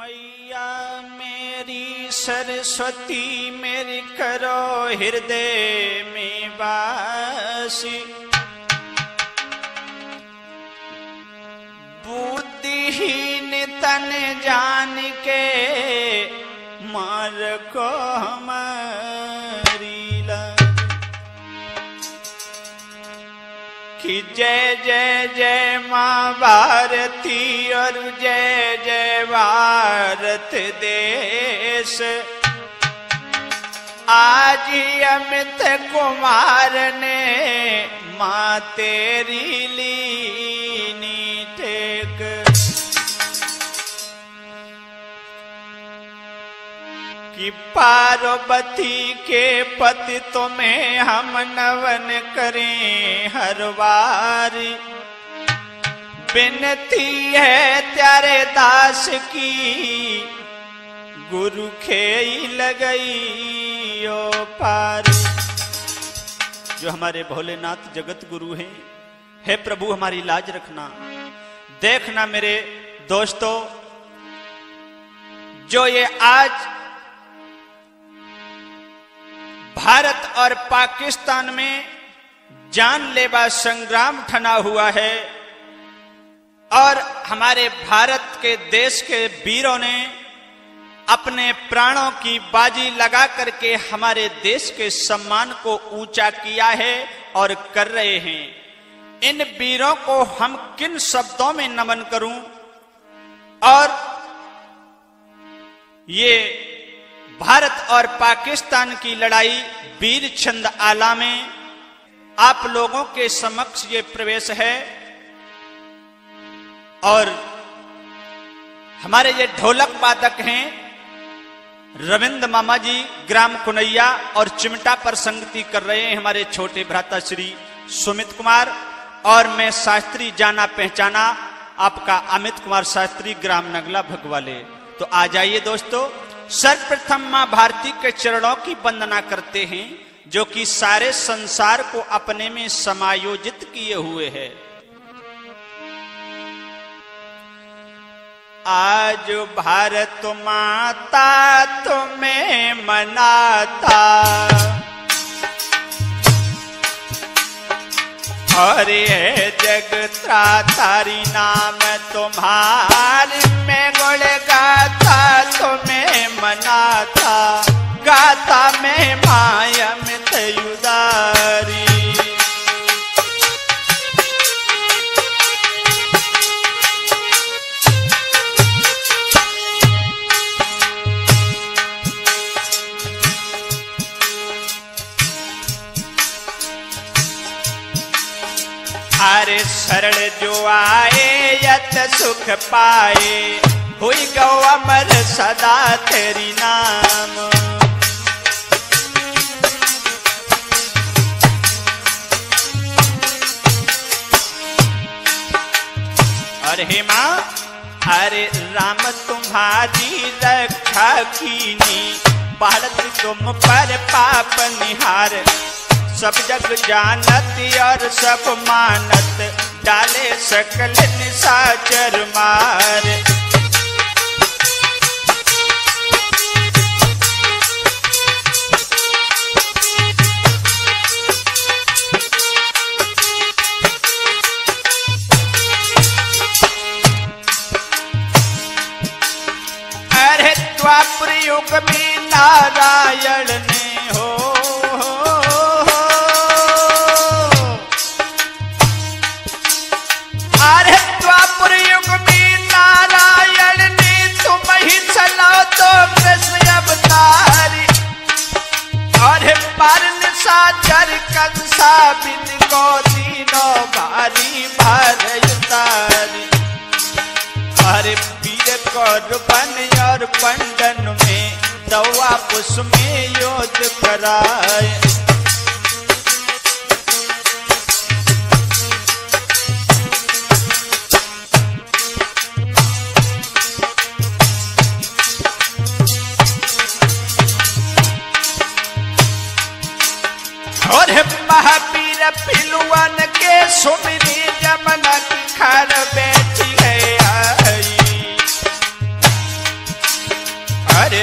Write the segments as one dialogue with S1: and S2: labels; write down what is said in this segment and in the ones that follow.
S1: मैया मेरी सरस्वती मेरी करो हृदय में वासी, बुद्धिहीन तन जान के मार को हमारी लाज, कि जय जय जय माँ भारती और जय जय भारत देश। आज अमित कुमार ने माँ तेरी लीनी टेक, कि पार्वती के पति तुम्हें हम नवन करें हर बार। विनती है त्यारे दास की गुरु खेई लगई ओ पार। जो हमारे भोलेनाथ जगत गुरु हैं, हे प्रभु हमारी लाज रखना। देखना मेरे दोस्तों, जो ये आज भारत और पाकिस्तान में जानलेवा संग्राम ठना हुआ है और हमारे भारत के देश के वीरों ने अपने प्राणों की बाजी लगा करके हमारे देश के सम्मान को ऊंचा किया है और कर रहे हैं। इन वीरों को हम किन शब्दों में नमन करूं। और ये भारत और पाकिस्तान की लड़ाई वीर चंद आला में आप लोगों के समक्ष ये प्रवेश है। और हमारे ये ढोलक वादक हैं रविंद्र मामा जी, ग्राम कुनैया और चिमटा पर संगति कर रहे हैं हमारे छोटे भ्राता श्री सुमित कुमार। और मैं शास्त्री जाना पहचाना आपका अमित कुमार शास्त्री, ग्राम नगला भगवाले। तो आ जाइए दोस्तों, सर्वप्रथम मां भारती के चरणों की वंदना करते हैं, जो कि सारे संसार को अपने में समायोजित किए हुए है। आज भारत माता तुम्हें मनाता, और ये जगत्रा तारी नाम तुम्हारी में गुण गाता तुम्हें मनाता, गाता में मायमित युदारी। अरे शरण जो आए यत सुख पाए, हुई गौ अमर सदा तेरी नाम। अरे माँ, अरे राम तुम्हारी रक्षा कीनी, भारत तुम पर पाप निहार। सब जग जानत और सब मानत, डाले सकल निशाचर मार। अरे द्वापर युग में नारायण ने हो, अरे द्वापर युग में नारायण ने तुम ही चला तो कृष्ण अवतारी। और पार निशाचर कंसा बिन को तीनों भारी भार उतारी। अरे वीर कौर बन और पंडन में दवा पुष्प में योद्ध कराए। और महावीर पिलुवन के सुमिरी जमना की खार बैठी है आई।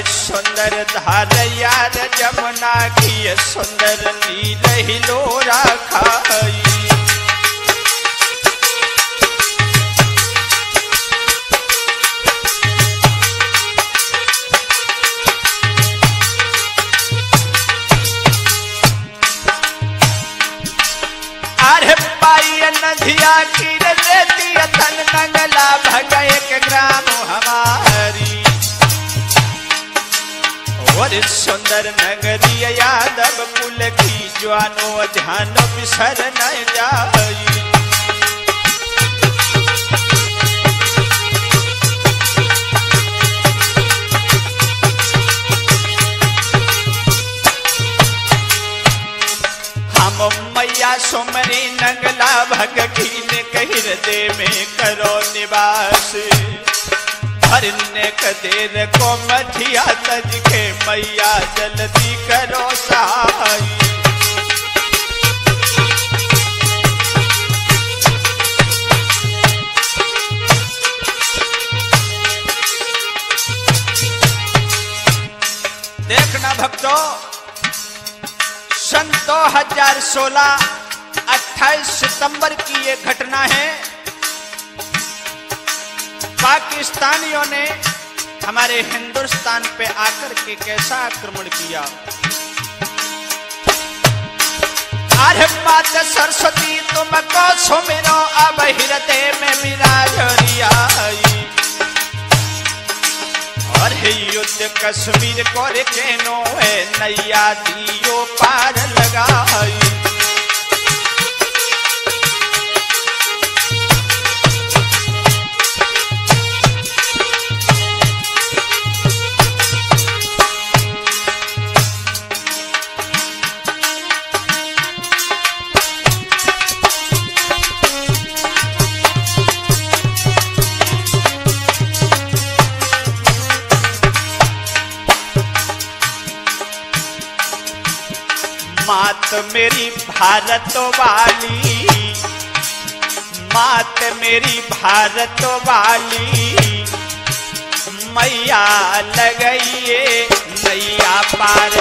S1: सुंदर धार यार जमुना की सुंदर नील हिलोरा खाई। अरे पाई नदिया की रेती तन नंगला भग एक ग्राम हमारी। और सुंदर नगरी यादव कुल की ज्वानो ध्यान बिसर न जाई। मैया सुमरी नंगला भगकीन हृदय में करो निवास। हरने कदेर को मठिया तज के मैया जल्दी करो सहाय। देखना भक्तों, सन 2016 28 सितंबर की ये घटना है। पाकिस्तानियों ने हमारे हिंदुस्तान पे आकर के कैसा आक्रमण किया। अरे मात सरस्वती तुमको सुमिरो अब हृदय में विराजरिया। और युद्ध कश्मीर को केनो है नैया दियो पार लगाई। मात मेरी भारत वाली, मात मेरी भारत वाली, मैया लगइए नैया पार।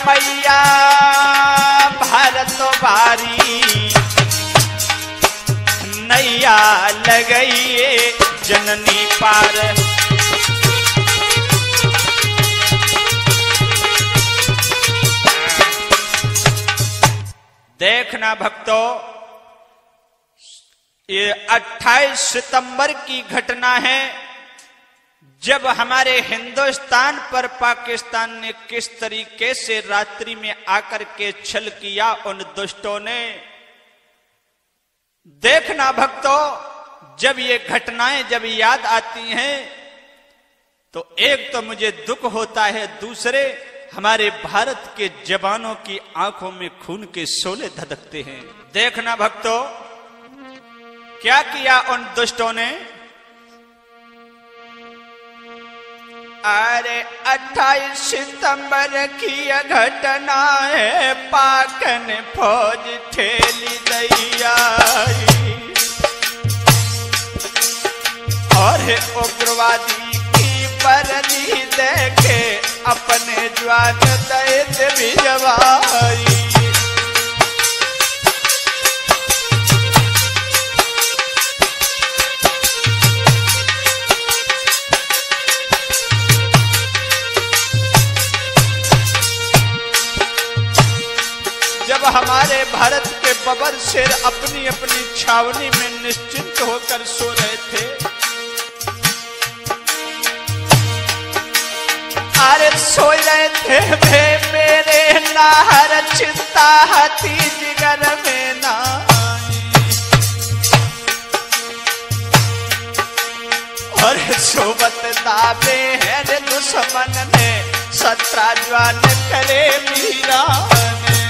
S1: मैया भारत वारी नैया लगइए जननी पार। देखना भक्तों, ये 28 सितंबर की घटना है, जब हमारे हिंदुस्तान पर पाकिस्तान ने किस तरीके से रात्रि में आकर के छल किया उन दुष्टों ने। देखना भक्तों, जब ये घटनाएं जब याद आती हैं तो एक तो मुझे दुख होता है, दूसरे हमारे भारत के जवानों की आंखों में खून के शोले धधकते हैं। देखना भक्तों, क्या किया उन दुष्टों ने। अरे 28 सितंबर की घटना है, पाकन फौज ठेली दैया और उग्रवादी की बरनी देखे अपने जवान दैत भिजवाई। जब हमारे भारत के बबर शेर अपनी अपनी छावनी में निश्चिंत होकर सो रहे थे, अरे सो रहे थे वे मेरे नाहर चिंता हती जिगर में ना। और सोबत दावे हैं दुश्मन ने 17 जवान करे मीरा ने।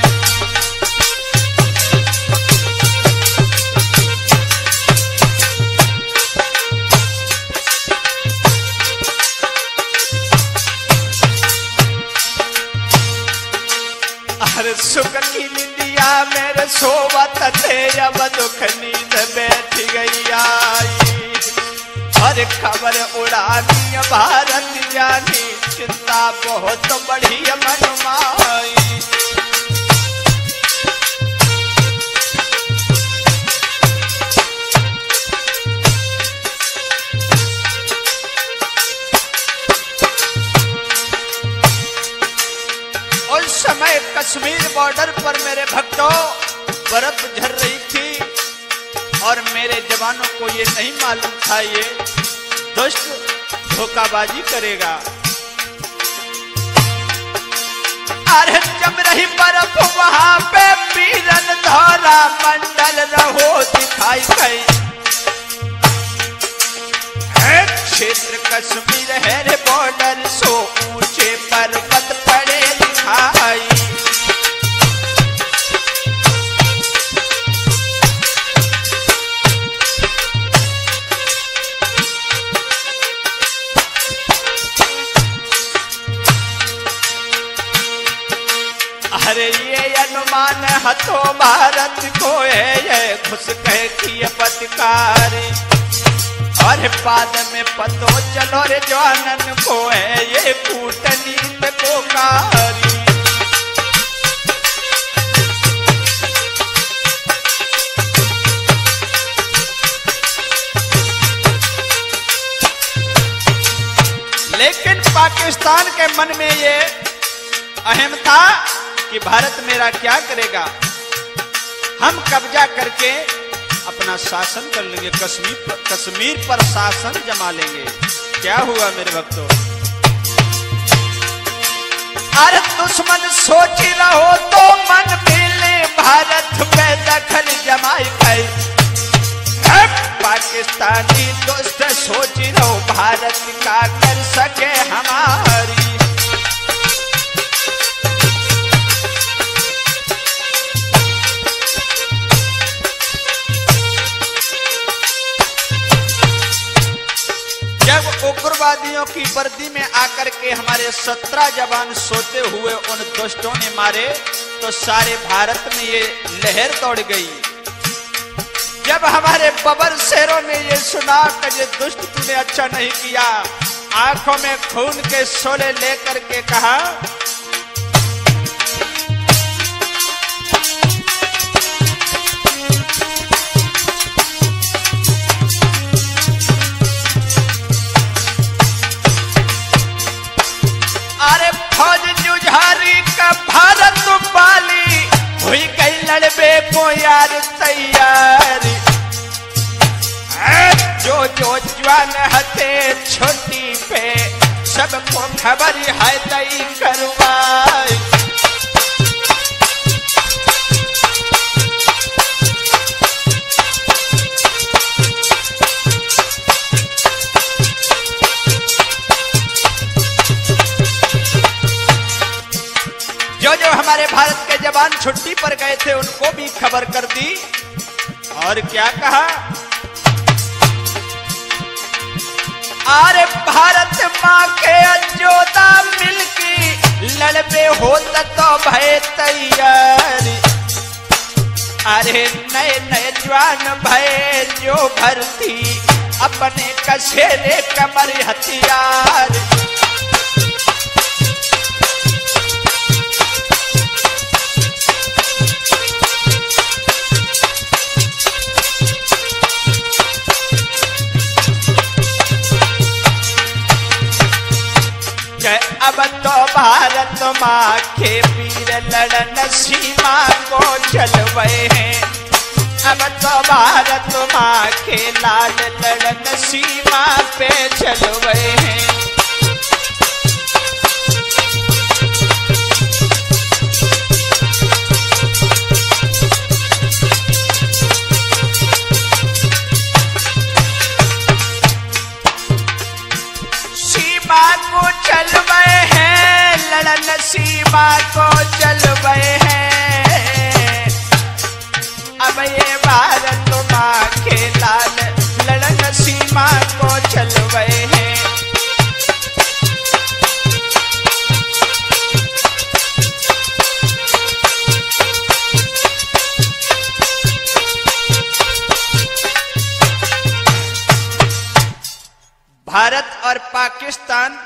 S1: सुख की निंदिया मेरे सोवत थे, अब दुख नींद बैठ गई आई। और खबर उड़ानी भारत जानी, चिंता बहुत बड़ी मनमाई। उस समय कश्मीर बॉर्डर पर मेरे भक्तों बर्फ झर रही थी और मेरे जवानों को ये नहीं मालूम था ये दुष्ट धोखाबाजी करेगा। अरे जम रही बर्फ वहां पे पीरन धौरा मंडल रहो दिखाई गई। क्षेत्र कश्मीर है रे बॉर्डर, सो ऊंचे पर्वत पड़े दिखाई। अरे ये अनुमान हथो भारत को है, ये घुस गए कि पतकारी। और बाद में पतो चलो रे जवानन को है, ये कूटनीति को कारी। लेकिन पाकिस्तान के मन में ये अहम था कि भारत मेरा क्या करेगा, हम कब्जा करके अपना शासन कर लेंगे, कश्मीर पर शासन जमा लेंगे। क्या हुआ मेरे भक्तों? अरे दुश्मन सोच रहो तो मन मिले, भारत पे दखल जमाई गई। पाकिस्तानी दुष्ट सोच रहो भारत का कर सके हमारी। जब उग्रवादियों की वर्दी में आकर के हमारे 17 जवान सोते हुए उन दुष्टों ने मारे तो सारे भारत में ये लहर दौड़ गई। जब हमारे बबर शेरों ने ये सुना कि ये दुष्ट तूने अच्छा नहीं किया, आंखों में खून के शोले लेकर के कहा, अरे फौज जुझारी का भारत पाली, हुई गई लड़बे को यार तैयारी। जो जो जवान हते छोटी पे सबको खबर है तई करवाई। जो हमारे भारत के जवान छुट्टी पर गए थे उनको भी खबर कर दी और क्या कहा, अरे भारत माँ के अजोदा मिलकी लड़बे होता तो भय तैयारी। अरे नए नए जवान भय जो भर्ती अपने कसेरे कमर हथियार। अब तो भारत माँ के वीर लड़न सीमा को चलवे हैं। अब तो भारत माँ के लाल लड़न सीमा पे चलवे हैं। सीमा को चलवे हैं, लड़न सीमा को चलवे हैं। अब ये भारत माँ के लाल लड़न सीमा को चलवे हैं। भारत और पाकिस्तान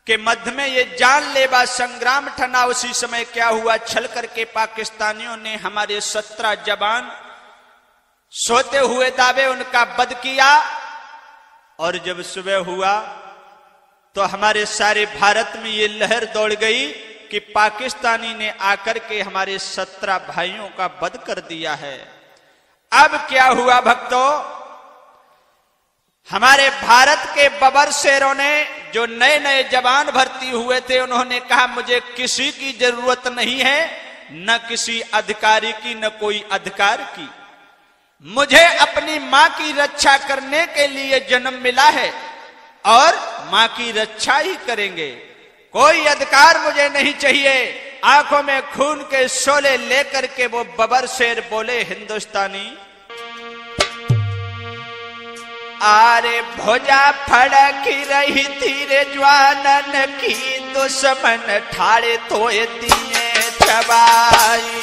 S1: के मध्य में ये जानलेवा संग्राम ठना। उसी समय क्या हुआ, छल करके पाकिस्तानियों ने हमारे 17 जवान सोते हुए दावे उनका वध किया। और जब सुबह हुआ तो हमारे सारे भारत में ये लहर दौड़ गई कि पाकिस्तानी ने आकर के हमारे 17 भाइयों का वध कर दिया है। अब क्या हुआ भक्तों, हमारे भारत के बबर शेरों ने, जो नए नए जवान भर्ती हुए थे, उन्होंने कहा मुझे किसी की जरूरत नहीं है, न किसी अधिकारी की, न कोई अधिकार की। मुझे अपनी मां की रक्षा करने के लिए जन्म मिला है और मां की रक्षा ही करेंगे। कोई अधिकार मुझे नहीं चाहिए। आंखों में खून के शोले लेकर के वो बबर शेर बोले हिंदुस्तानी, आरे भुजा फड़की रही थी रे जवानन की, दुश्मन ठाड़े तोए दिए चबाई।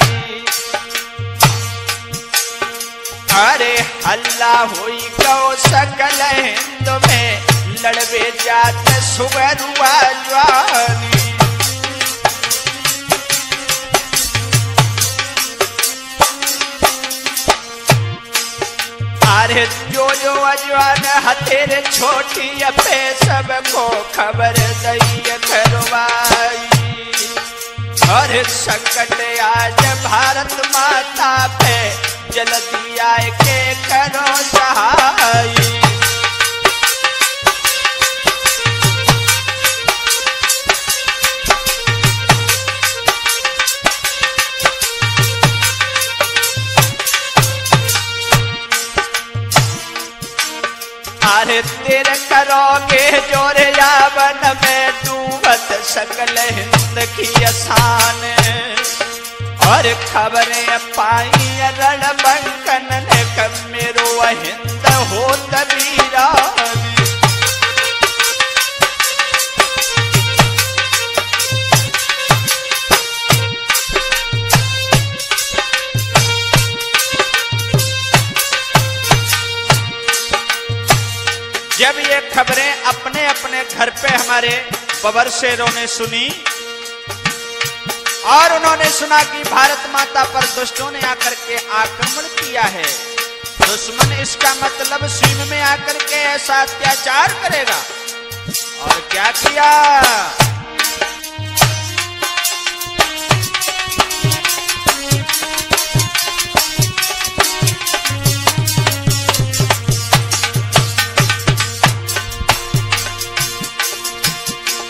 S1: अरे हल्ला हुई गौ सकल हिंद में, लड़वे जात सुगरुआ जवानी। अरे जो जो अजवान हथेरे छोटी पे सबको खबर दई करवाई। और संकट आज भारत माता पे, जल्दी आए के करो सहाय। अरे तेरे करोगे जोरे यावन में, डूबत सकल हिंद की आसान। और खबरें पाई रण बंकन ने, कब मेरो हिंद हो तबीरान। जब ये खबरें अपने अपने घर पे हमारे बबर शेरों ने सुनी और उन्होंने सुना कि भारत माता पर दुष्टों ने आकर के आक्रमण किया है, दुश्मन इसका मतलब सीम में आकर के ऐसा अत्याचार करेगा। और क्या किया,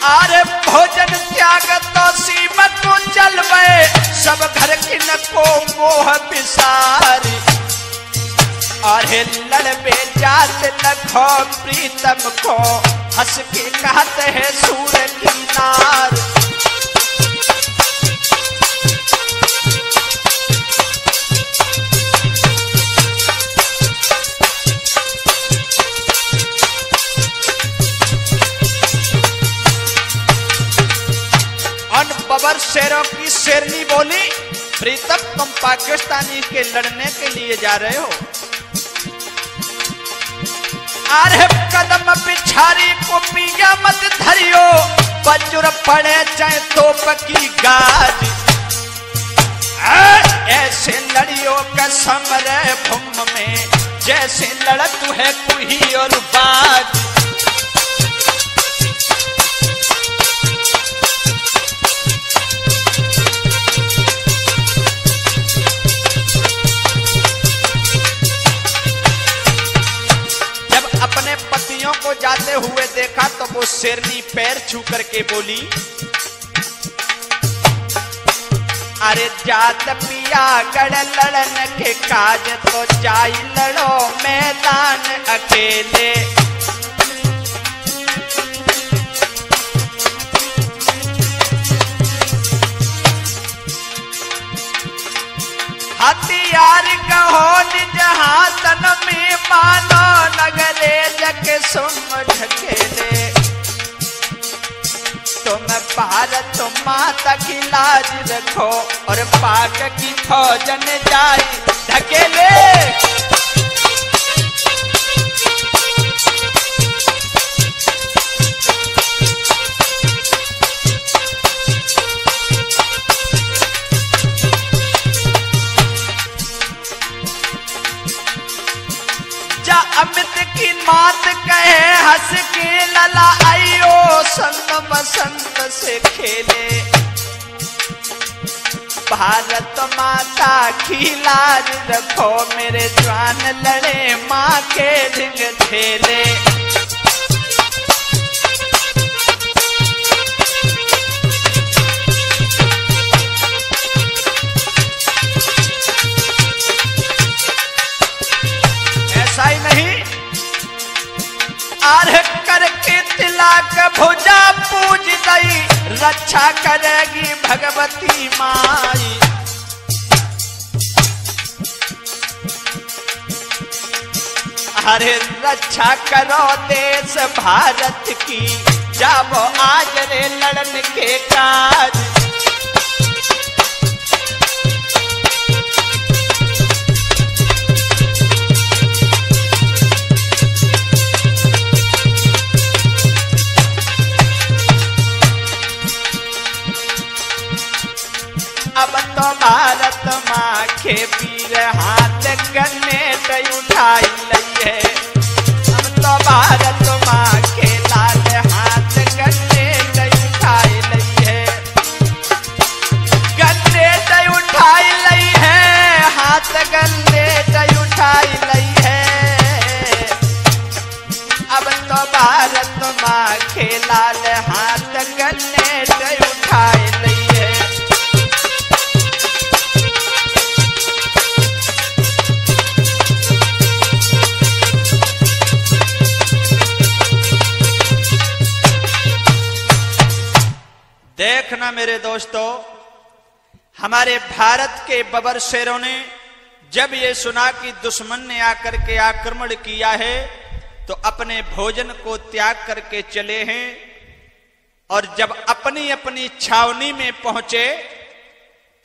S1: अरे भोजन त्याग तो सीमत को चलवे, सब घर की न को मोह बिसारी। अरे लड़बे जात लखो प्रीतम को, हंस के कहते हैं सूर की नार। बबर शेरों की शेरनी बोली, प्रीतम तुम पाकिस्तानी के लड़ने के लिए जा रहे हो। अरे कदम पिछारी को पिया मत धरियो, बजुर पड़े चाहे तोप की गाज। ऐसे लड़ियो कसम रे भूम में, जैसे लड़त है कुही और बाज। अपने पतियों को जाते हुए देखा तो वो शेरनी पैर छू करके बोली, अरे जात पिया गढ़ लड़न के काज, तो जाई लड़ो मैदान अकेले। हथियार कहो निज हाथन में, मानो नगरे जग सुन ढकेले। तुम भारत माता की लाज रखो, और पाक की फौजन जाए ढकेले। के लला आयो संग बसंत से खेले, भारत माता की लाज रखो मेरे जवान लड़े माँ के ढिंग ठेले। ऐसा ही नहीं, आर करके तिलक भुजा पूज दई, रक्षा करेगी भगवती माई। अरे रक्षा करो देश भारत की, जाओ आज रे लड़न के काज। अब तो भारत माँ के वीर हाथ गन्नेट उठाई लई है, अब तो भारत माँ के लाल हाथ गन्नेट उठाई लई है, गन्नेट उठाई लई है, हाथ गन्नेट उठाई लई है। अब तो भारत माँ के लाल हाथ गन्नेट उठाई लई है। देखना मेरे दोस्तों, हमारे भारत के बबर शेरों ने जब ये सुना कि दुश्मन ने आकर के आक्रमण किया है तो अपने भोजन को त्याग करके चले हैं, और जब अपनी अपनी छावनी में पहुंचे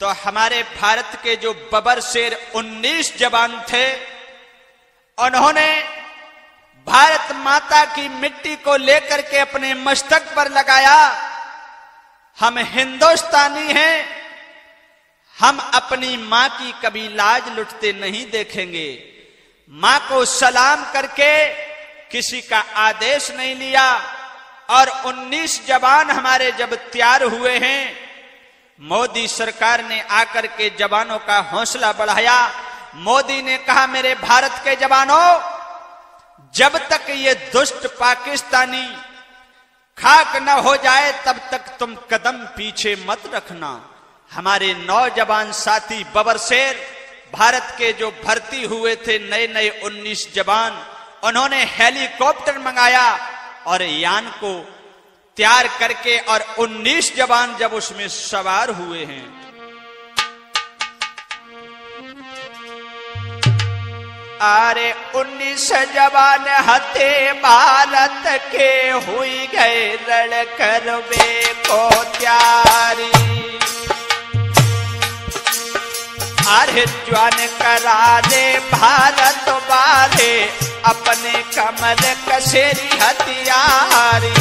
S1: तो हमारे भारत के जो बबर शेर 19 जवान थे, उन्होंने भारत माता की मिट्टी को लेकर के अपने मस्तक पर लगाया। हम हिंदुस्तानी हैं, हम अपनी मां की कभी लाज लुटते नहीं देखेंगे। मां को सलाम करके किसी का आदेश नहीं लिया, और 19 जवान हमारे जब तैयार हुए हैं, मोदी सरकार ने आकर के जवानों का हौसला बढ़ाया। मोदी ने कहा मेरे भारत के जवानों, जब तक ये दुष्ट पाकिस्तानी खाक न हो जाए तब तक तुम कदम पीछे मत रखना। हमारे नौजवान साथी बबर शेर, भारत के जो भर्ती हुए थे नए नए 19 जवान, उन्होंने हेलीकॉप्टर मंगाया और यान को तैयार करके, और 19 जवान जब उसमें सवार हुए हैं, अरे 19 जवान हते भारत के, हुई गए रण करवे को त्यारी। अरे जवान करा दे भारत वाले, अपने कमर कसेरी हथियारी।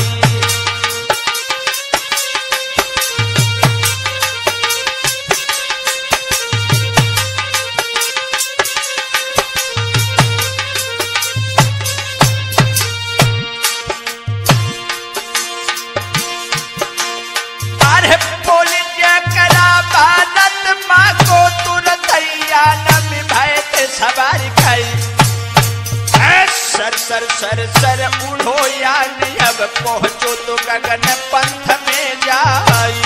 S1: माँ को तुरंत न भय थे सवारी खाई, सर सर सर सर उड़ो यान, अब पहुंचो तो गगन पंथ में जाई।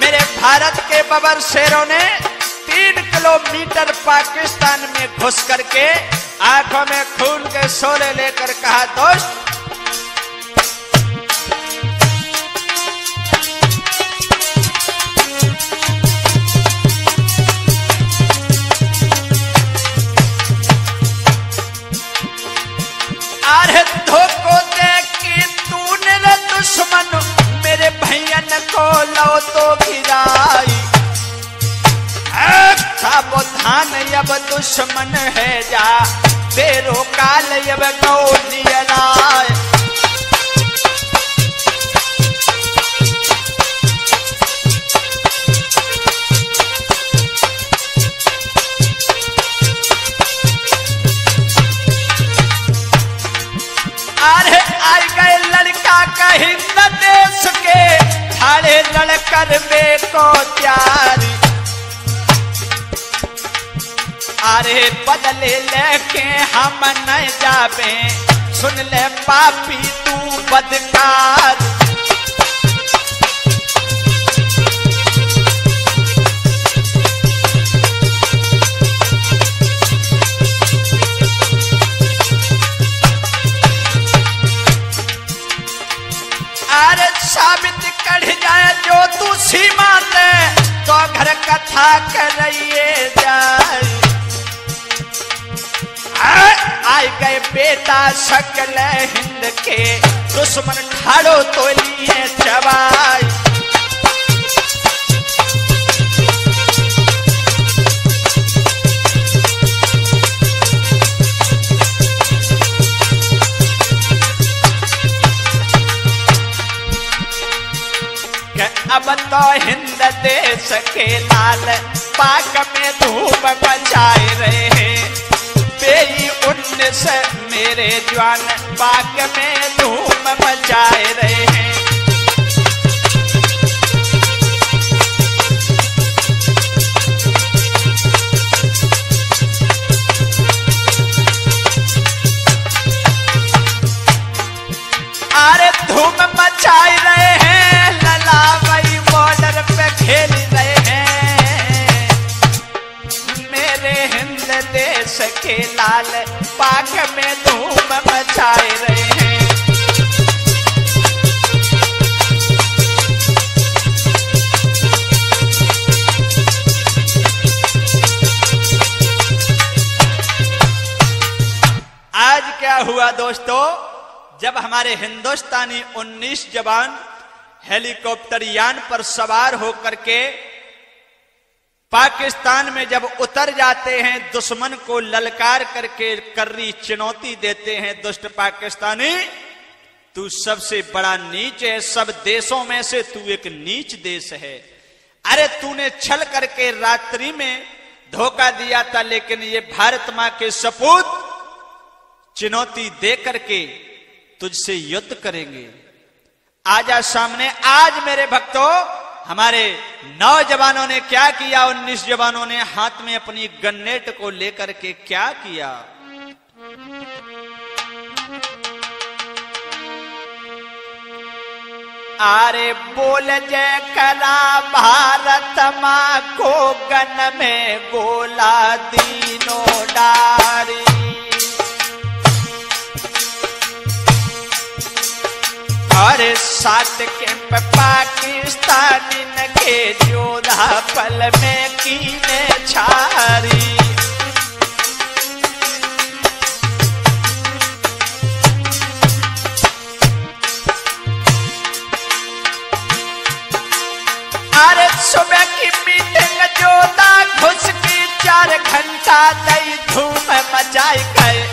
S1: मेरे भारत के बबर शेरों ने 3 किलोमीटर पाकिस्तान में घुस करके आंखों में खून के शोले लेकर कहा, दोस्त अरे धोखो दे कि तूने दुश्मन मेरे भैयन को लो तो गिराई। सावधान अब दुश्मन है जा, तेरो काल अब गौलियराय। लड़कर को त्यारी। अरे बदले लेके हम न जावे, सुन ले पापी तू बदकार। अरे साबित कर जाए जो तू सीमा ते, तो घर कथा करिए जाए। आए गए बेटा शकल हिंद के, दुश्मन ठाड़ो तो लिए चबाई। अब तो हिंद देश के लाल पाक में धूम मचाए रहे हैं। बेई 19 मेरे जवान पाक में धूम मचाए रहे हैं। अरे धूम मचाए रहे हैं, ललावई बॉर्डर पे खेल रहे हैं। मेरे हिंद देश के लाल पाक में धूम मचाए रहे हैं। आज क्या हुआ दोस्तों, जब हमारे हिंदुस्तानी 19 जवान हेलीकॉप्टर यान पर सवार होकर के पाकिस्तान में जब उतर जाते हैं, दुश्मन को ललकार करके कर्री चुनौती देते हैं, दुष्ट पाकिस्तानी तू सबसे बड़ा नीच है, सब देशों में से तू एक नीच देश है। अरे तूने छल करके रात्रि में धोखा दिया था, लेकिन ये भारत मां के सपूत चुनौती दे करके तुझसे युद्ध करेंगे। आजा सामने। आज मेरे भक्तों, हमारे 9 जवानों ने क्या किया, 19 जवानों ने हाथ में अपनी गन्नेट को लेकर के क्या किया। अरे बोल जय करा भारत मां को, गन में गोला दीनो डारी। अरे 7 कैंप पाकिस्तानी के जोधा पल में कीने छारी। अरे सुबह की मीटिंग जोधा घुस की 4 घंटा दई धूम मचाई गए।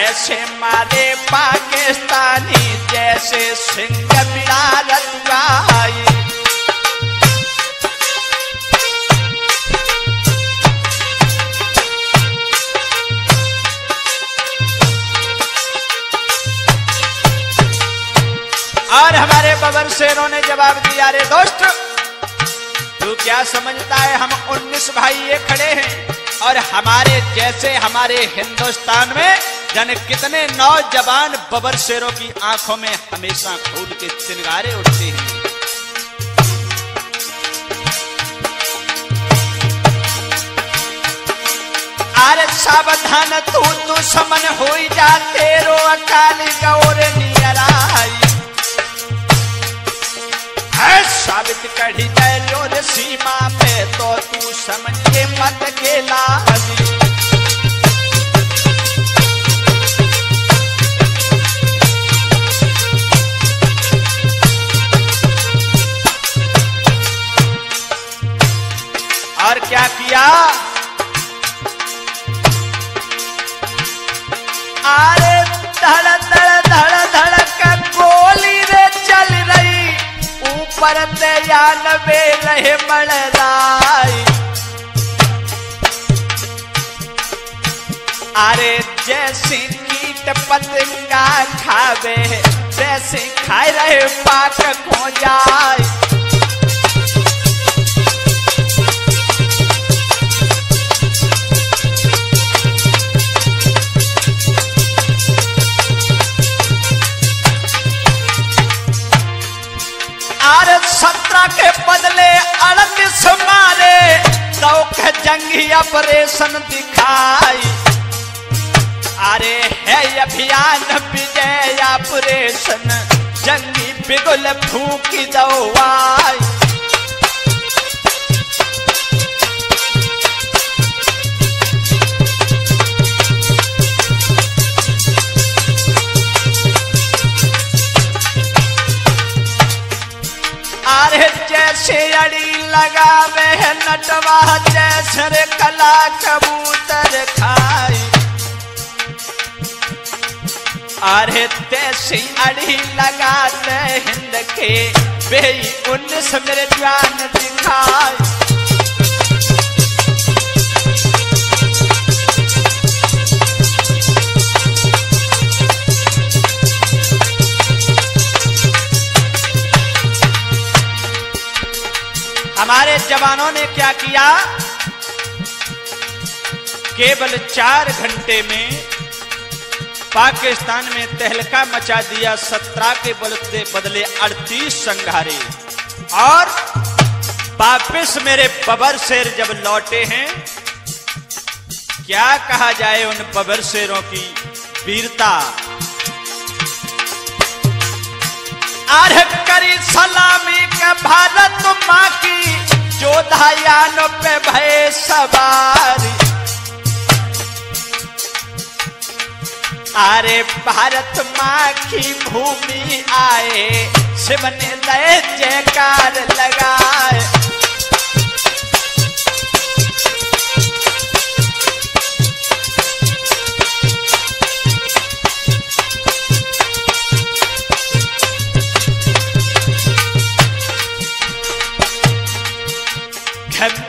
S1: ऐसे मारे पाकिस्तानी जैसे सिंह बिलारत आई। और हमारे बबर शेरों ने जवाब दिया, रे दोस्त तू क्या समझता है, हम 19 भाई ये खड़े हैं और हमारे जैसे हमारे हिंदुस्तान में जाने कितने नौजवान बबर शेरों की आंखों में हमेशा खून के चिंगारे उठते हैं। अरे सावधान तू दुश्मन हो जा, तेरो अकाली गौर नियराई। साबित कढ़ी जाए सीमा पे, तो तू समझ के मत गेला। और क्या किया, अरे धड़ धड़ धड़ धड़ का गोली रे चल रही, ऊपर यान में रहे मड़राई। अरे जैसी कीट पतंगा खावे जैसे खाए रहे पाक हो जाए। आर 17 के बदले 38 मारे, तो जंगी ऑपरेशन दिखाई। अरे है अभियान विजय ऑपरेशन, जंगी बिगुल फूकी दवाई। अरे जैसे अड़ी लगावे है नटवा, जैसे रे कला कबूतर खाई। अरे तैसी अड़ी लगाते हिंद के बेई 19 मेरे जान दिखाई। हमारे जवानों ने क्या किया, केवल 4 घंटे में पाकिस्तान में तहलका मचा दिया। 17 के बदले 38 संघारे। और वापिस मेरे बबर शेर जब लौटे हैं, क्या कहा जाए उन बबर शेरों की वीरता। आर्ह करी सलामी के भारत माँ की, जोधायान पे भय सवारी। अरे भारत माँ की भूमि आए, शिव ने लय जयकार लगाए।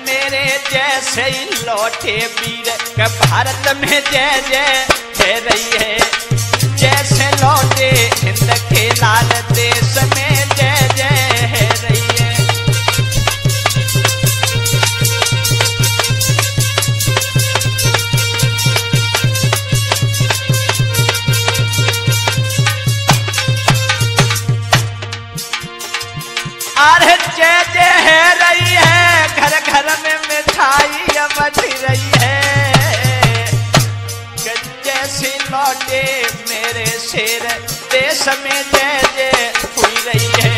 S1: मेरे जैसे ही लौटे वीर के भारत में जय जय है रही है। जैसे लौटे हिंद के लाल देश में जय जय है रही है। अरे जय जय है रही है, घर घर में मिठाई बच रही है। जैसे लौटे मेरे शेर देश में जय जय हुई रही है।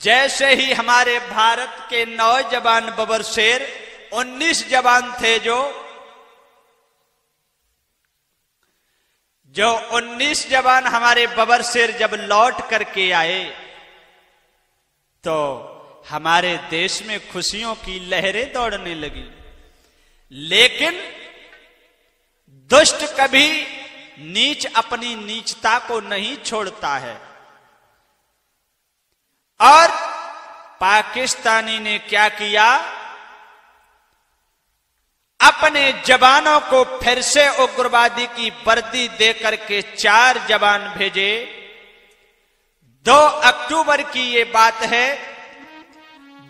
S1: जैसे ही हमारे भारत के नौजवान बबर शेर 19 जवान थे, जो 19 जवान हमारे बबर शेर जब लौट करके आए, तो हमारे देश में खुशियों की लहरें दौड़ने लगी। लेकिन दुष्ट कभी नीच अपनी नीचता को नहीं छोड़ता है। और पाकिस्तानी ने क्या किया, अपने जवानों को फिर से उग्रवादी की वर्दी देकर के 4 जवान भेजे। 2 अक्टूबर की ये बात है,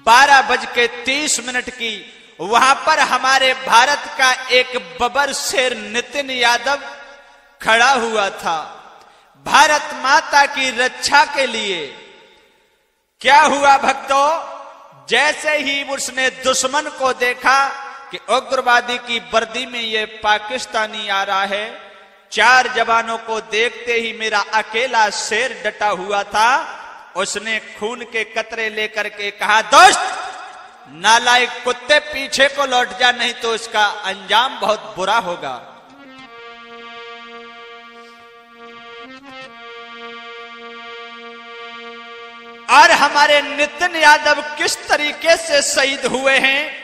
S1: 12:30 की। वहां पर हमारे भारत का एक बबर शेर नितिन यादव खड़ा हुआ था भारत माता की रक्षा के लिए। क्या हुआ भक्तों, जैसे ही उसने दुश्मन को देखा कि उग्रवादी की वर्दी में ये पाकिस्तानी आ रहा है, 4 जवानों को देखते ही मेरा अकेला शेर डटा हुआ था, उसने खून के कतरे लेकर के कहा, दोस्त नालायक कुत्ते पीछे को लौट जा, नहीं तो इसका अंजाम बहुत बुरा होगा। और हमारे नितिन यादव किस तरीके से शहीद हुए हैं,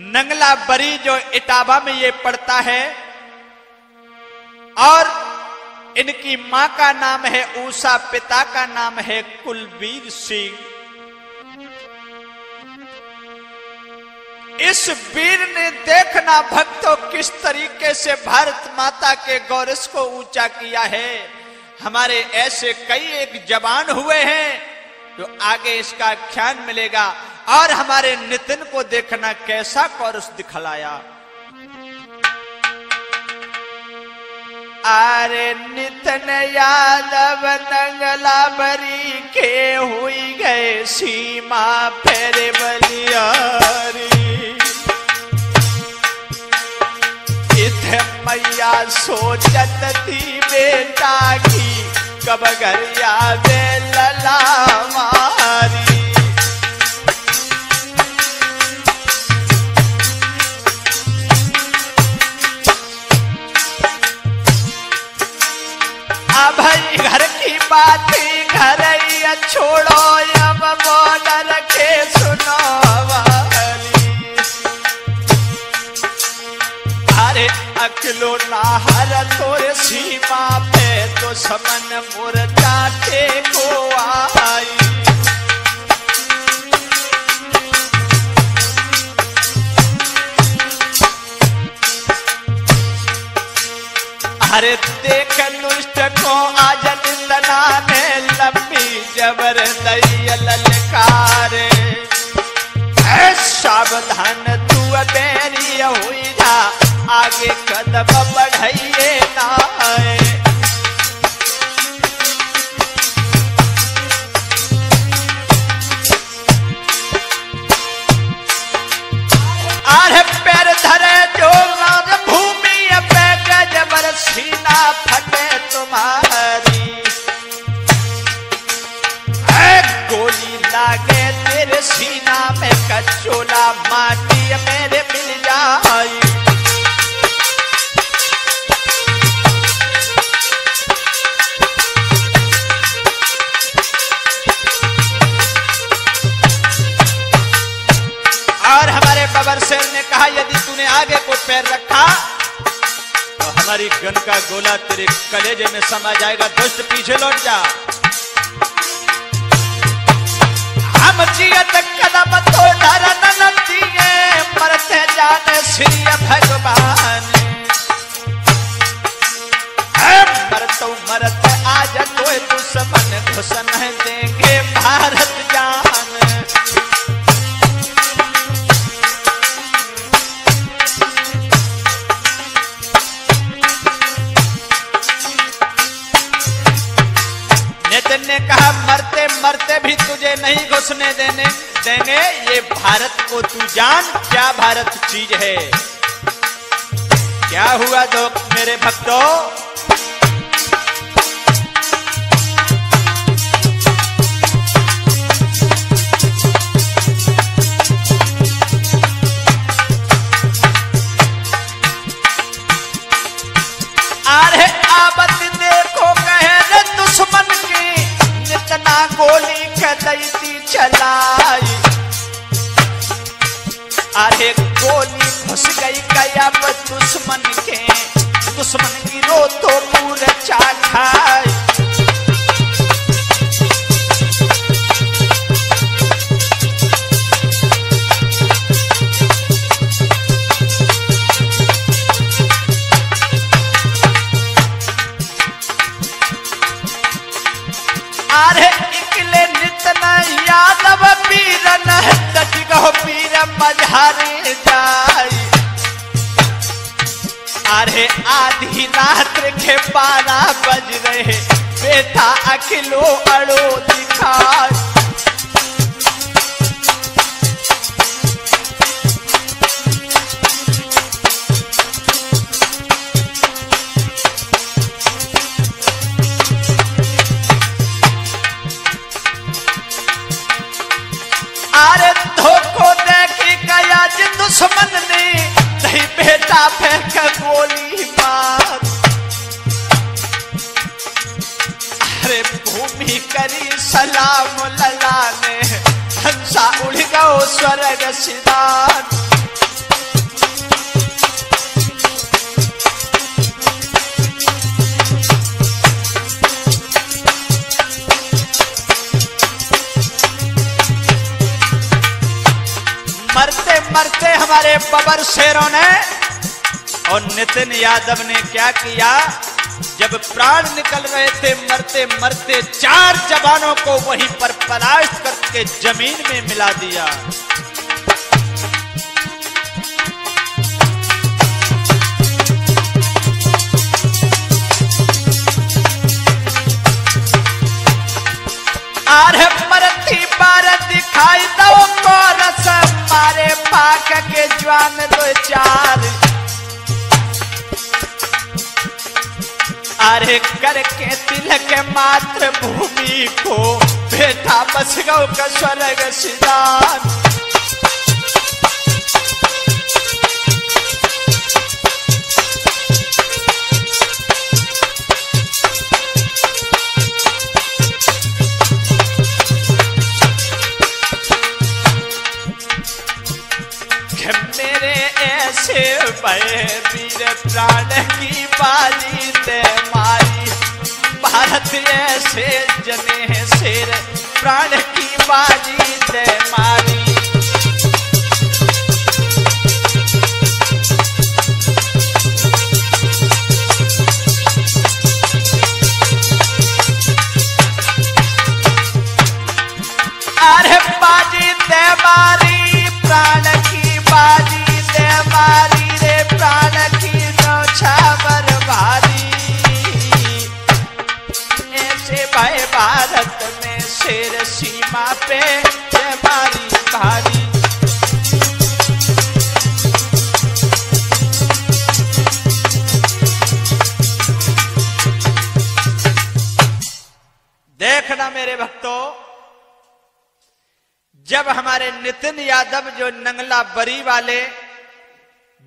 S1: नंगला बरी जो इटावा में ये पड़ता है, और इनकी मां का नाम है ऊषा, पिता का नाम है कुलबीर सिंह। इस वीर ने देखना भक्तों किस तरीके से भारत माता के गौरव को ऊंचा किया है। हमारे ऐसे कई एक जवान हुए हैं जो आगे इसका आख्यान मिलेगा। और हमारे नितिन को देखना कैसा गौरव दिखलाया। अरे नितिन यादव नंगला बरी के हुई गए सीमा फेरे बलियारी। इथे मैया सोचत थी बेटा की कब गरिया वे लला मारी। भाई घर की बातें घर छोड़ो अब बॉर्डर के सुनो वाली। अरे अकलो नाहर तोरे सीमा पे तो समन मुरझाते को आई। अरे देख दुष्ट को आज निंदना ने लंबी जबर दई ललकारे। सावधान तू बेरी हुई जा आगे कदम बढ़ाइए ना। अरे पैर धरे जो भूमि पे गजबर सीना फटे तुम्हारी। गोली लागे तेरे सीना में कचोला माटी मेरे मिल जाई। और हमारे बबर शेर ने कहा यदि तूने आगे को पैर रखा तो हमारी गन का गोला तेरे कलेजे में समा जाएगा। दोस्त पीछे लौट जा। हम जियत कदम तो धरन न दिए मरते जाने श्री भगवान। मरतो मरते आज कोई दुश्मन घुसन देंगे भारत जान। नितिन ने कहा मरते मरते भी तुझे नहीं घुसने देंगे। ये भारत को तू जान क्या भारत चीज है। क्या हुआ तो मेरे भक्तों। अरे आबद देखो कहे रे दुश्मन की नितना गोली कदैती चलाई। अरे गोली घुस गई गया दुश्मन के दुश्मन की रो तो पूरे चाखाई। अरे इकले नितना यादव पीर न डट गो पीर मझारे जाई। अरे आधी रात के 12 बज रहे बेटा अखिलो अड़ो दिखाई। अरे धोखो देखी गया जी दुश्मन ने नहीं बेटा फेंक गोली मार। अरे भूमि करी सलाम लला ने हंसा उड़ गो स्वर्ग सिधान। मरते मरते हमारे बबर शेरों ने। और नितिन यादव ने क्या किया, जब प्राण निकल रहे थे मरते मरते 4 जवानों को वहीं पर परास्त करके जमीन में मिला दिया। आरे मरती बार दिखाई दो को रस मारे पाक के जवान 2-4। अरे करके तिलक मातृभूमि को बेटा बस गौ का स्वर्ग सिधान। मेरे ऐसे भय वीर प्राण की बाजी ते मारी, भारत ऐसे जने शेर प्राण की बाजी ते मारी। अरे बाजी ते मारी प्राण की बाजी ते मारी रे प्राण की नौछावर भारी। ऐसे भाई भारत में शेर सीमा पे ते मारी भारी। देखना मेरे भक्तों, जब हमारे नितिन यादव जो नंगला बरी वाले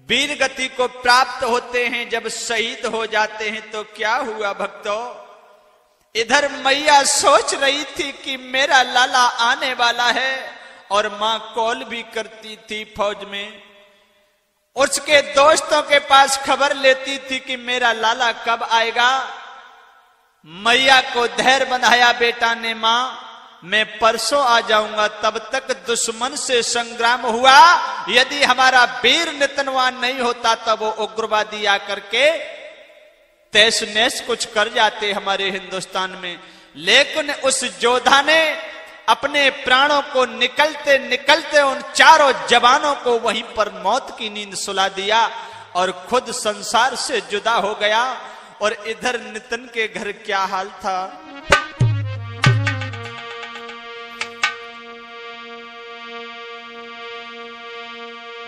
S1: वीर गति को प्राप्त होते हैं, जब शहीद हो जाते हैं तो क्या हुआ भक्तों, इधर मैया सोच रही थी कि मेरा लाला आने वाला है और मां कॉल भी करती थी फौज में, उसके दोस्तों के पास खबर लेती थी कि मेरा लाला कब आएगा। मैया को धैर्य बंधाया बेटा ने, मां मैं परसों आ जाऊंगा। तब तक दुश्मन से संग्राम हुआ, यदि हमारा वीर नितनवान नहीं होता तब वो उग्रवादी आकर के तैस नैस कुछ कर जाते हमारे हिंदुस्तान में। लेकिन उस योद्धा ने अपने प्राणों को निकलते निकलते उन 4 जवानों को वहीं पर मौत की नींद सुला दिया और खुद संसार से जुदा हो गया। और इधर नितिन के घर क्या हाल था,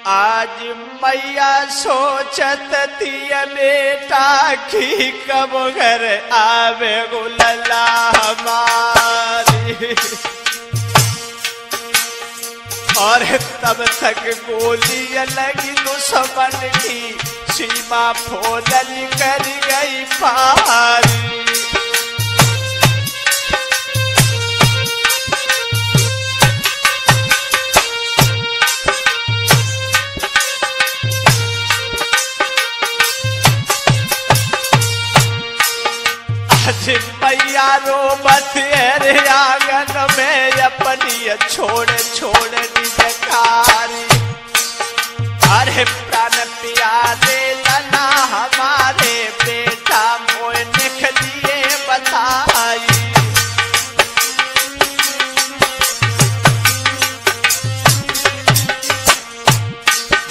S1: आज मैया सोचत थी बेटा की कब घर आवे गुलला हमारी। और तब तक गोली लगी दुश्मन की, सीमा फोदल कर गई पारी। मैया रोबत है आंगन में अपनी छोड़ छोड़ निजकारी। अरे प्राण प्यारे लना हमारे बेटा मोए निख दिए बताई।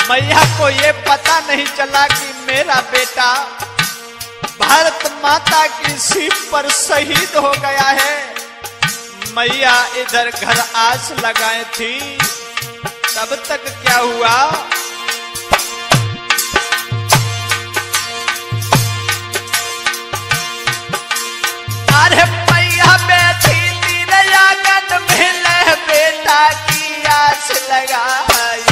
S1: मैया को ये पता नहीं चला कि मेरा बेटा भारत माता की सीट पर शहीद हो गया है। मैया इधर घर आस लगाए थी, तब तक क्या हुआ, अरे मैया बैठी दिन आंगन में बेटा की आस लगाई।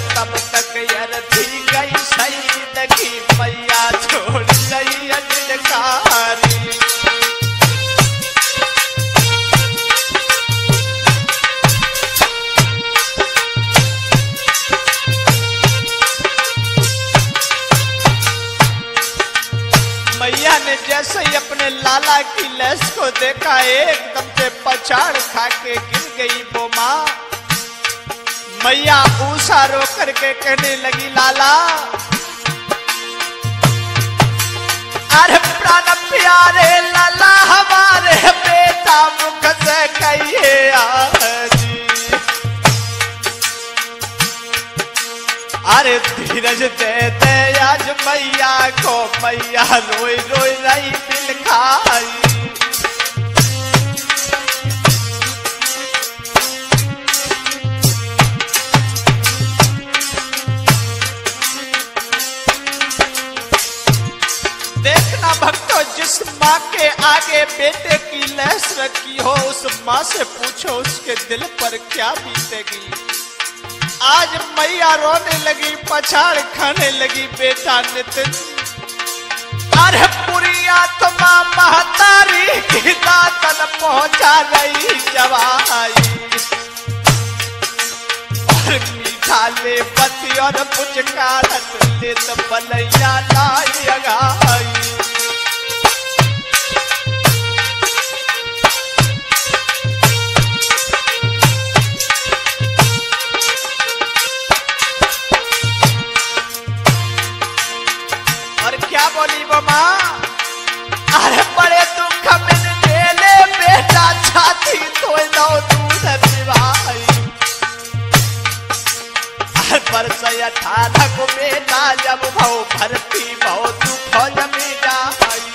S1: तब तक यार थी गई शहीद की मैया छोड़ गई अधिकारी। मैया ने जैसे ही अपने लाला की लाश को देखा, एकदम से पछाड़ खा के गिर गई वो माँ। मैया ऊषा रो करके कहने लगी लाला, अरे प्राण प्यारे लाला हमारे बेटा मुख से कहिए आजी, अरे धीरज दे दे आज मैया को, मैया रोई रोई रही दिल खाई। देखना भक्तों, जिस माँ के आगे बेटे की लहस रखी हो, उस माँ से पूछो उसके दिल पर क्या बीतेगी। आज मैया रोने लगी, पछाड़ खाने लगी बेटा नितिन। अरे पूरी आत्मा महतारी की दातन पहुंचा रही जवाई, और मीठा ले पति और पुचकारत ले तो बलैया लाई अगाई। क्या बोली वो माँ, अरे बड़े दुख में ले ले बेटा छाती तो दो दूध दिवाई। अरे बरस 18 को बेटा जब भाव भरती भाव तू फौज में जाई।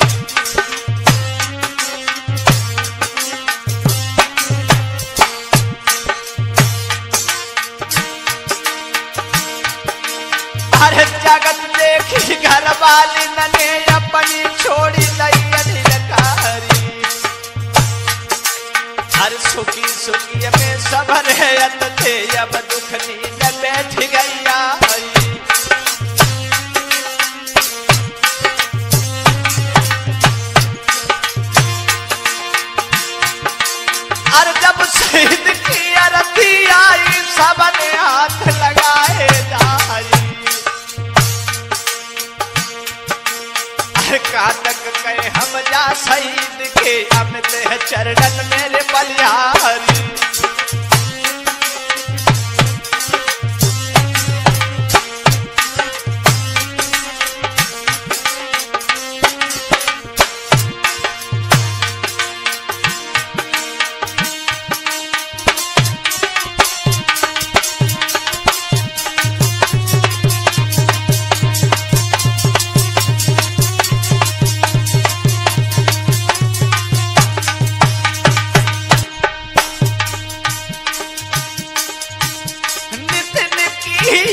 S1: अरे जगत देखी घर वाली नने अपनी छोड़ी लई अधिकारी, हर सुखी सुखी में सबर है थे, अब दुख नींद बैठ गया। अरे जब शहीद की अरती आई, सबने हाथ लगाए जाई। काटक कहे हम जा शहीद के, अमित है चरणन मेरे बलिहारी।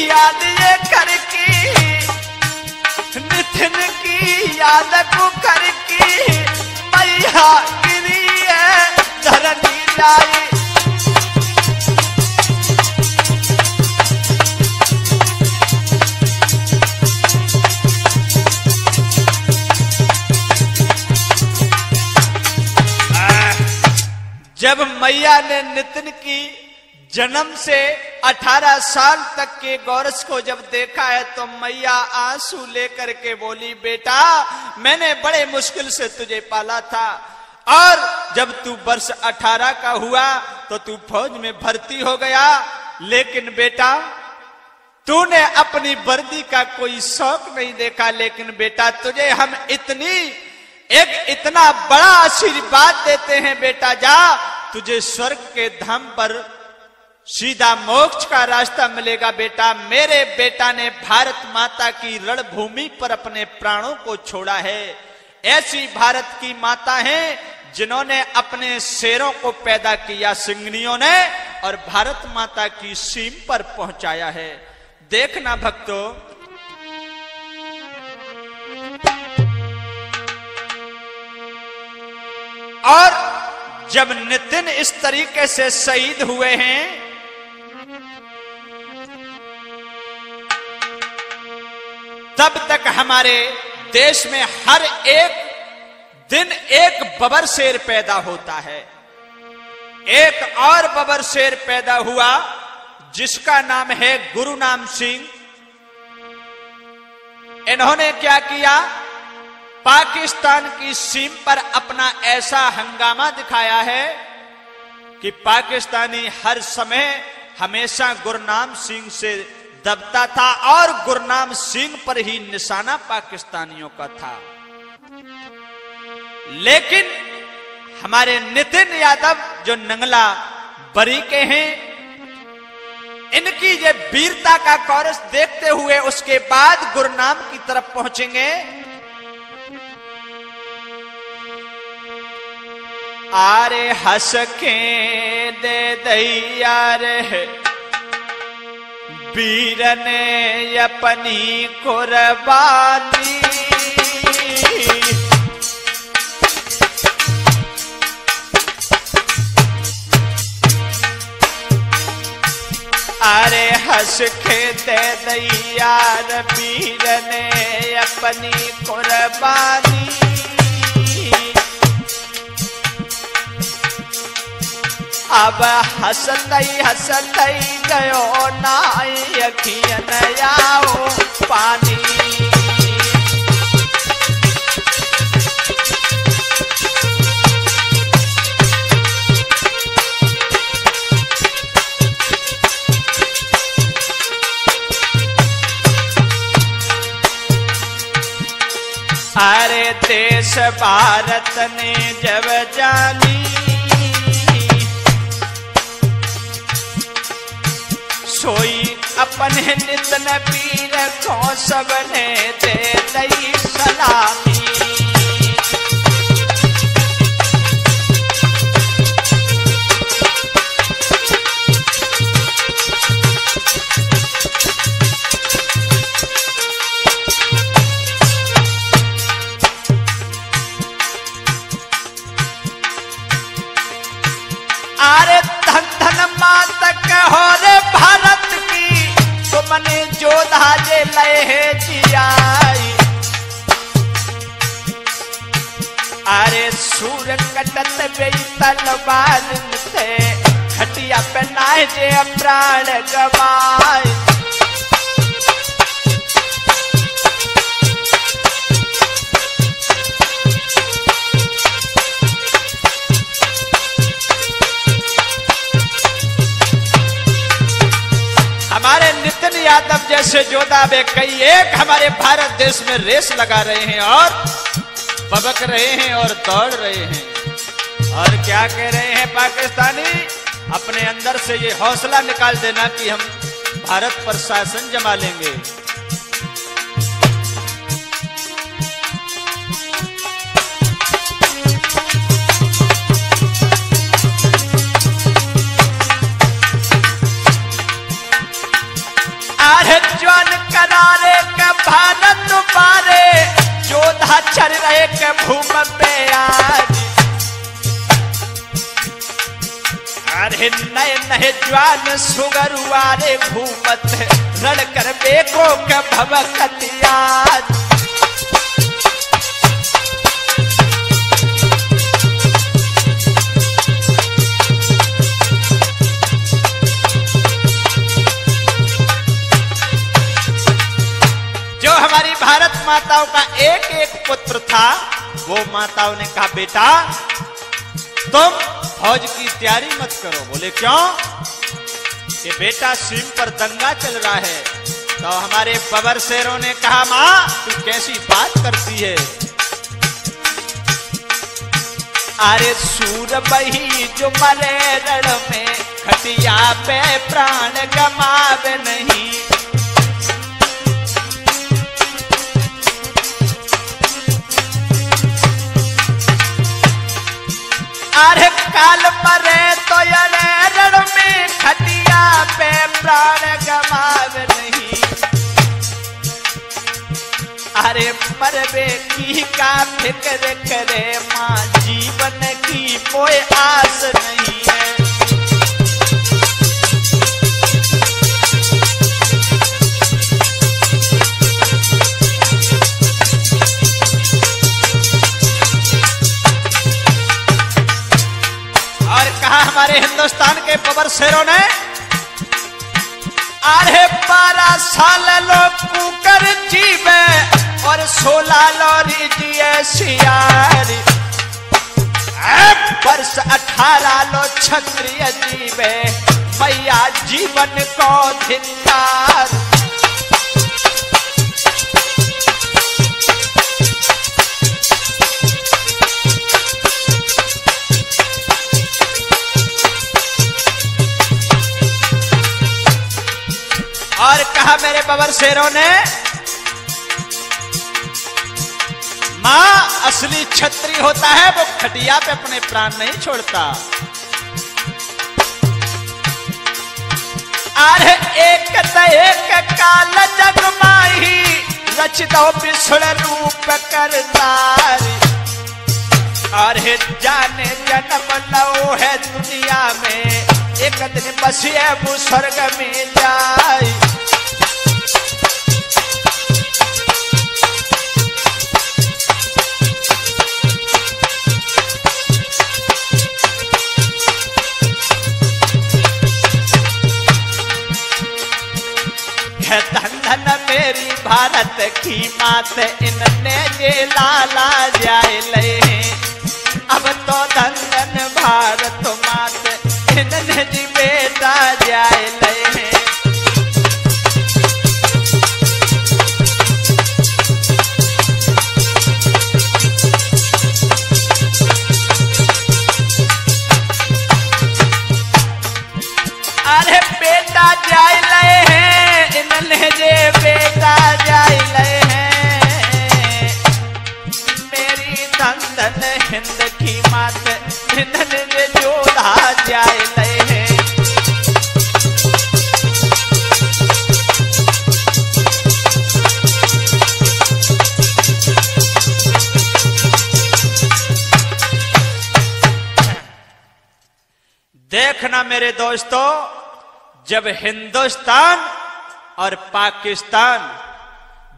S1: याद ये करके, नितिन की याद को करके, मैया गिरी है धरनी लाई। जब मैया ने नितिन की जन्म से 18 साल तक के गौरस को जब देखा है, तो मैया आंसू लेकर के बोली, बेटा मैंने बड़े मुश्किल से तुझे पाला था, और जब तू वर्ष 18 का हुआ तो तू फौज में भर्ती हो गया, लेकिन बेटा तूने अपनी वर्दी का कोई शौक नहीं देखा। लेकिन बेटा तुझे हम इतना बड़ा आशीर्वाद देते हैं, बेटा जा, तुझे स्वर्ग के धाम पर सीधा मोक्ष का रास्ता मिलेगा। बेटा मेरे बेटा ने भारत माता की रणभूमि पर अपने प्राणों को छोड़ा है। ऐसी भारत की माता हैं जिन्होंने अपने शेरों को पैदा किया सिंगनियों ने, और भारत माता की सीम पर पहुंचाया है। देखना भक्तों, और जब नितिन इस तरीके से शहीद हुए हैं, तब तक हमारे देश में हर एक दिन एक बबर शेर पैदा होता है। एक और बबर शेर पैदा हुआ जिसका नाम है गुरुनाम सिंह। इन्होंने क्या किया, पाकिस्तान की सीम पर अपना ऐसा हंगामा दिखाया है कि पाकिस्तानी हर समय हमेशा गुरनाम सिंह से दबता था और गुरनाम सिंह पर ही निशाना पाकिस्तानियों का था। लेकिन हमारे नितिन यादव जो नंगला बरी के हैं, इनकी ये वीरता का कोरस देखते हुए उसके बाद गुरनाम की तरफ पहुंचेंगे। आरे हंस के दे दैया रे वीर ने अपनी कुर्बानी, अरे हंस के दे दैया रे वीर ने अपनी कुर्बानी, अब हंसतई गयो नाई अखियन आओ पानी। अरे देश भारत ने जब जानी, सोई अपने नितन पीर को सबने दे दई सलामी। अरे धन धन मात कहो रे भारत की, तुमने जोधा जे लहे जियाई। अरे सूर कटत बेई तलवार से, खटिया पे नाय जे प्राण गवाए। हमारे नितिन यादव जैसे योद्धा वे कई एक हमारे भारत देश में रेस लगा रहे हैं और बबक रहे हैं और दौड़ रहे हैं। और क्या कह रहे हैं पाकिस्तानी, अपने अंदर से ये हौसला निकाल देना कि हम भारत पर शासन जमा लेंगे। ज्वान करारे के भारत पारे, जोधा चढ़ रहे के भूम पे आज। अरे नए नए ज्वान सुगरुआरे घूमत, रण कर बेको के भवकतियाज। हमारी भारत माताओं का एक एक पुत्र था, वो माताओं ने कहा बेटा तुम फौज की तैयारी मत करो। बोले क्यों? कि बेटा सीम पर दंगा चल रहा है। तो हमारे बबर शेरों ने कहा मां तू कैसी बात करती है? अरे सूर बही जो मरे रण में, खटिया पे प्राण गमावे नहीं। अरे काल मरे तो यने रण में, खटिया पे प्राण गमाव नहीं। अरे मरबे की का फिक्र करे मां, जीवन की कोई आस नहीं है। हमारे हिंदुस्तान के बबर शेरों ने, अरे 12 साल लोग कुकर जीवे और 16 लोरी जिए सियारी। वर्ष 18 लो क्षत्रिय जीवे, मैया जीवन को धिक्कार। और कहा मेरे बबर शेरों ने, मां असली क्षत्रिय होता है वो खटिया पे अपने प्राण नहीं छोड़ता। अरे एक काल जग माही रचितो विसुर रूप करतार। अरे जाने जन्म लो है दुनिया में, एक दिन बसिए वो स्वर्ग में जाए। धन धन मेरी भारत की मात, इनने ये लाला जाए ले। अब तो धन धन भारत मात, इनने जी बेटा जाए ले। अरे बेटा जाए ले हैं, इनने जे बेटा जाए ले हैं। मेरी धन धन हिंद की मात, इनने जे जोधा जाए ले हैं। देखना मेरे दोस्तों, जब हिंदुस्तान और पाकिस्तान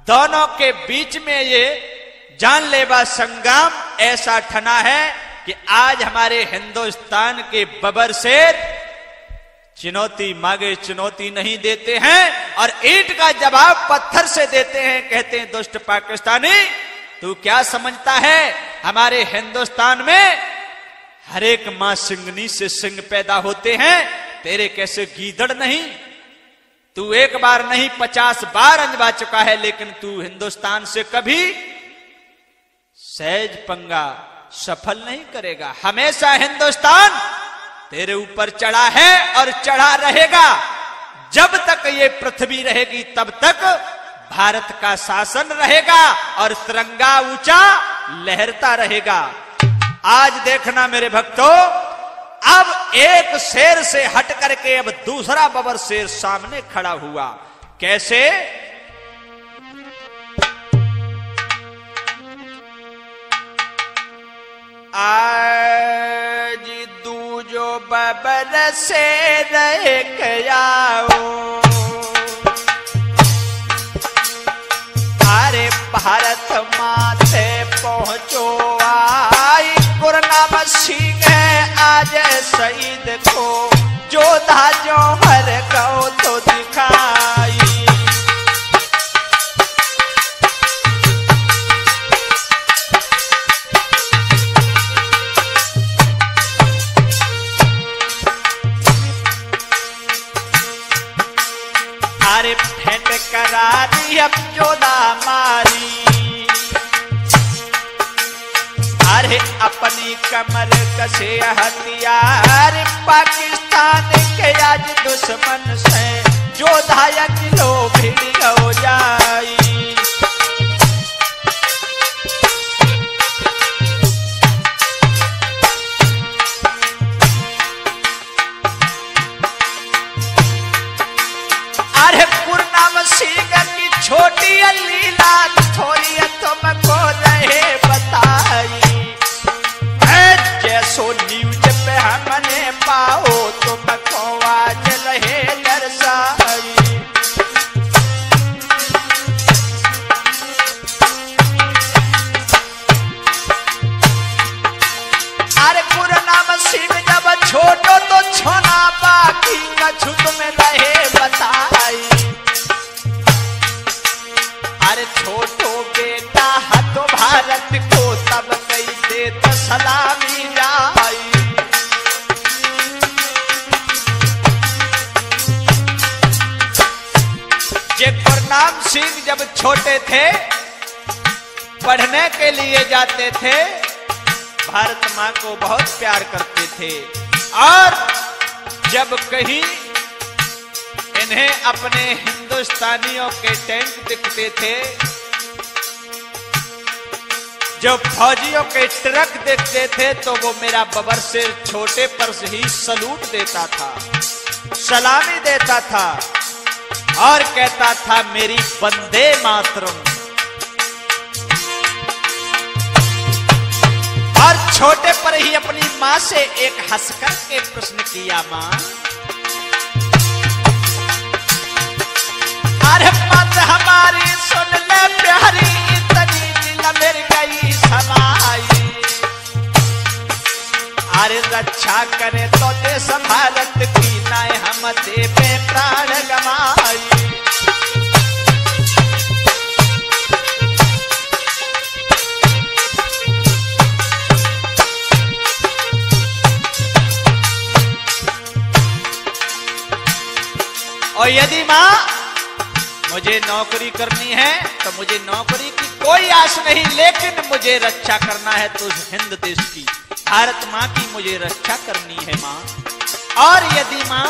S1: दोनों के बीच में ये जानलेवा संग्राम ऐसा ठना है कि आज हमारे हिंदुस्तान के बबर शेर चुनौती मांगे चुनौती नहीं देते हैं और ईंट का जवाब पत्थर से देते हैं। कहते हैं दुष्ट पाकिस्तानी, तू क्या समझता है हमारे हिंदुस्तान में हर एक मां सिंगनी से सिंह पैदा होते हैं, तेरे कैसे गीदड़ नहीं। तू एक बार नहीं 50 बार अंजवा चुका है, लेकिन तू हिंदुस्तान से कभी सहज पंगा सफल नहीं करेगा। हमेशा हिंदुस्तान तेरे ऊपर चढ़ा है और चढ़ा रहेगा। जब तक ये पृथ्वी रहेगी तब तक भारत का शासन रहेगा और तिरंगा ऊंचा लहरता रहेगा। आज देखना मेरे भक्तों, अब एक शेर से हट करके अब दूसरा बबर शेर सामने खड़ा हुआ। कैसे? आज दूजो बबर शेर आओ, अरे भारत माथे पहुंचो आई। गुरनाम सिंह आज शहीद को जोधा जौहर गौ तो दिखाई। अरे फेंट करा दी अब जोधा मारी, अरे अपनी कमर कसे हथियार। पाकिस्तान के आज दुश्मन से जोधा किलो भिड़ हो जाई। अरे गुरनाम सिंह की छोटी लीला थोड़ी तुमको रहे बताई। जैसो न्यूज पे हमने पाओ तुमको आज रहे दर्शाई। अरे गुरनाम सिंह जब छोटो तो छोना बाकी कछु तुम्हें रहे बताई। अरे छोटो बेटा हतो भारत को तब कैसे तो सलामी जाई। गुरनाम सिंह जब छोटे थे, पढ़ने के लिए जाते थे, भारत मां को बहुत प्यार करते थे। और जब कहीं इन्हें अपने हिंदुस्तानियों के टैंक दिखते थे, जब फौजियों के ट्रक देखते थे, तो वो मेरा बबर शेर छोटे पर से ही सलूट देता था, सलामी देता था और कहता था मेरी वंदे मातरम। और छोटे पर ही अपनी मां से एक हंसकर के प्रश्न किया, मां अरे मत हमारी सुन ले प्यारी, इतनी दिल मेरी गई समाई। अरे रक्षा करे तो देश भारत की, नाय हम दे पे प्राण गवाई। और यदि मां मुझे नौकरी करनी है तो मुझे नौकरी की कोई आस नहीं, लेकिन मुझे रक्षा करना है तो हिंद देश की, भारत मां की मुझे रक्षा करनी है मां। और यदि मां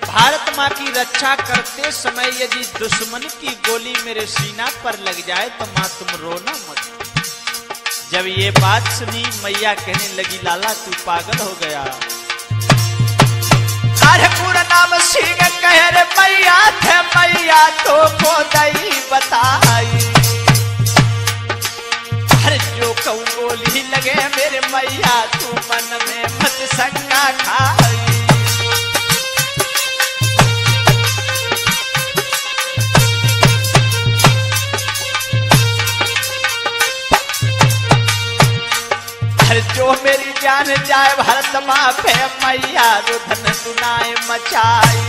S1: भारत मां की रक्षा करते समय यदि दुश्मन की गोली मेरे सीना पर लग जाए तो मां तुम रोना मत। जब ये बात सुनी मैया कहने लगी, लाला तू पागल हो गया। अरे गुरनाम सिंह कह रे मैया थे, मैया तो को दई बताई। अरे जो कहूँ गोली लगे मेरे मैया, तू मन में मत शंका खाई। अरे जो मेरी जान जाए भारत माँ पे मैया, रुधन सुनाए मचाई।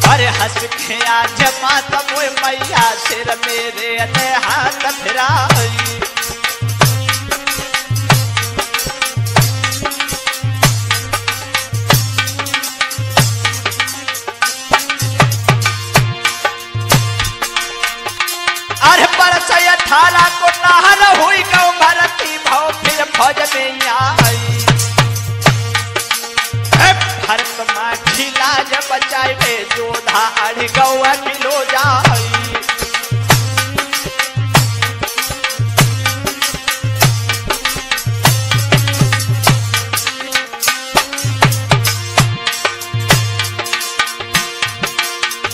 S1: अरे हंस के आज माता मोए मैया, सिर मेरे अने हाथ फिराई। अरे बरस 18 को नहर हुई गौ भरती भाव, फिर फौज में आई। भारत माँ खिला जब बचाए वे, जोधा अड़ गौ किलो जाई।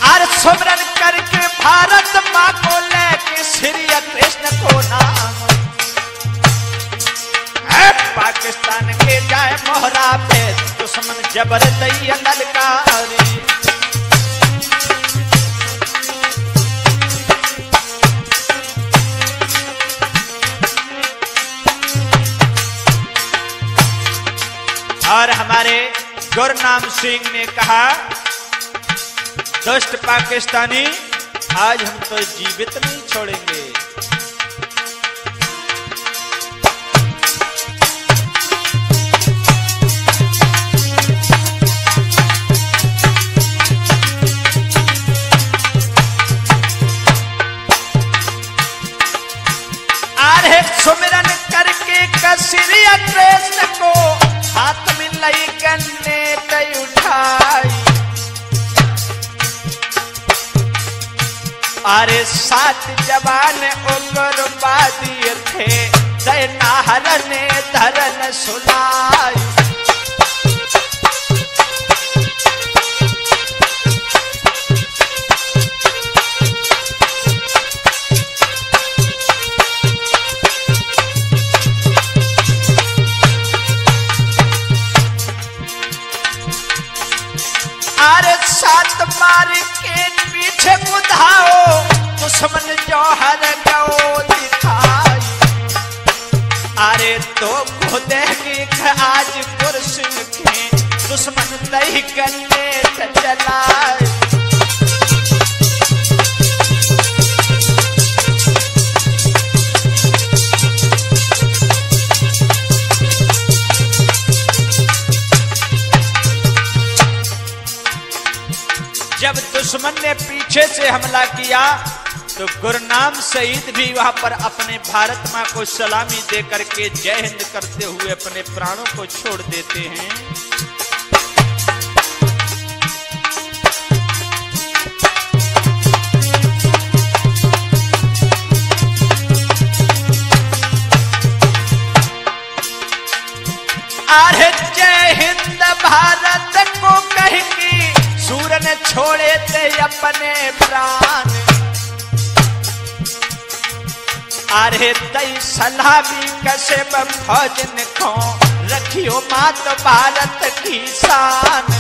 S1: अरे सुमरन करके भारत माँ को लेके श्री कृष्ण को नाम, पाकिस्तान के जाए मोहरा पे, दुश्मन जबर दई ललकारी। और हमारे गुरनाम सिंह ने कहा, दुष्ट पाकिस्तानी आज हम तो जीवित नहीं छोड़ेंगे। सुमिरन करके श्री कृष्ण को हाथ में लई गन्ने दई उठाई। अरे 7 जवान उग्रवादी थे, दैनाहर ने धरन सुनाई। अरे 7 मार के पीछे बुधाओ, दुश्मन जौहर गौ दिखाई। अरे तो को देख आज पुरसिंह के, दुश्मन दही गन्ने चलाए। जब दुश्मन ने पीछे से हमला किया तो गुरनाम शहीद भी वहां पर अपने भारत मां को सलामी दे करके जय हिंद करते हुए अपने प्राणों को छोड़ देते हैं। अरे जय हिंद भारत को कहेंगी सूर ने छोड़े थे अपने प्राण। अरे तई सलामी कसम फौजन को रखियो मात भारत की शान।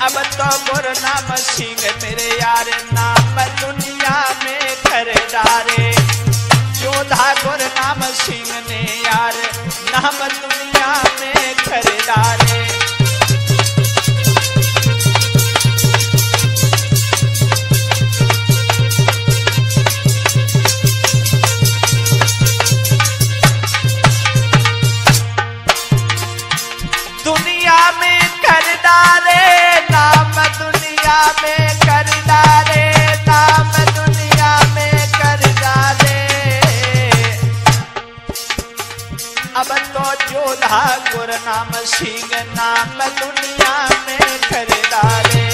S1: अब तो गुरनाम सिंह मेरे यार नाम दुनिया में कर डारे। योद्धा गुरनाम सिंह ने यार नाम दुनिया में कर डारे। दुनिया में कर डारे नाम दुनिया में कर डारे। नाम दुनिया में कर डारे। अब तो योद्धा गुरनाम सिंह नाम दुनिया में कर डारे।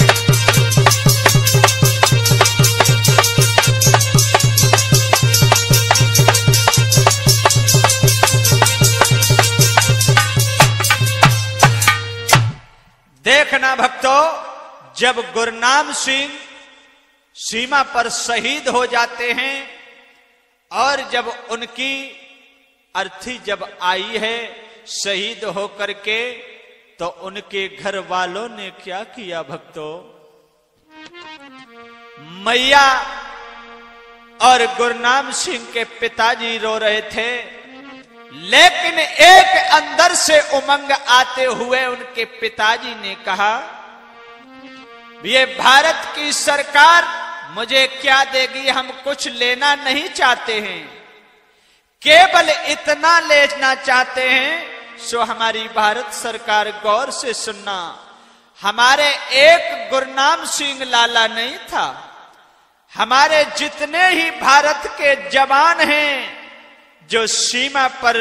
S1: देखना भक्तों, जब गुरनाम सिंह सीमा पर शहीद हो जाते हैं और जब उनकी अर्थी जब आई है शहीद होकर के, तो उनके घर वालों ने क्या किया भक्तों? मैया और गुरनाम सिंह के पिताजी रो रहे थे, लेकिन एक अंदर से उमंग आते हुए उनके पिताजी ने कहा, ये भारत की सरकार मुझे क्या देगी, हम कुछ लेना नहीं चाहते हैं, केवल इतना लेना चाहते हैं। सो हमारी भारत सरकार गौर से सुनना, हमारे एक गुरनाम सिंह लाला नहीं था, हमारे जितने ही भारत के जवान हैं जो सीमा पर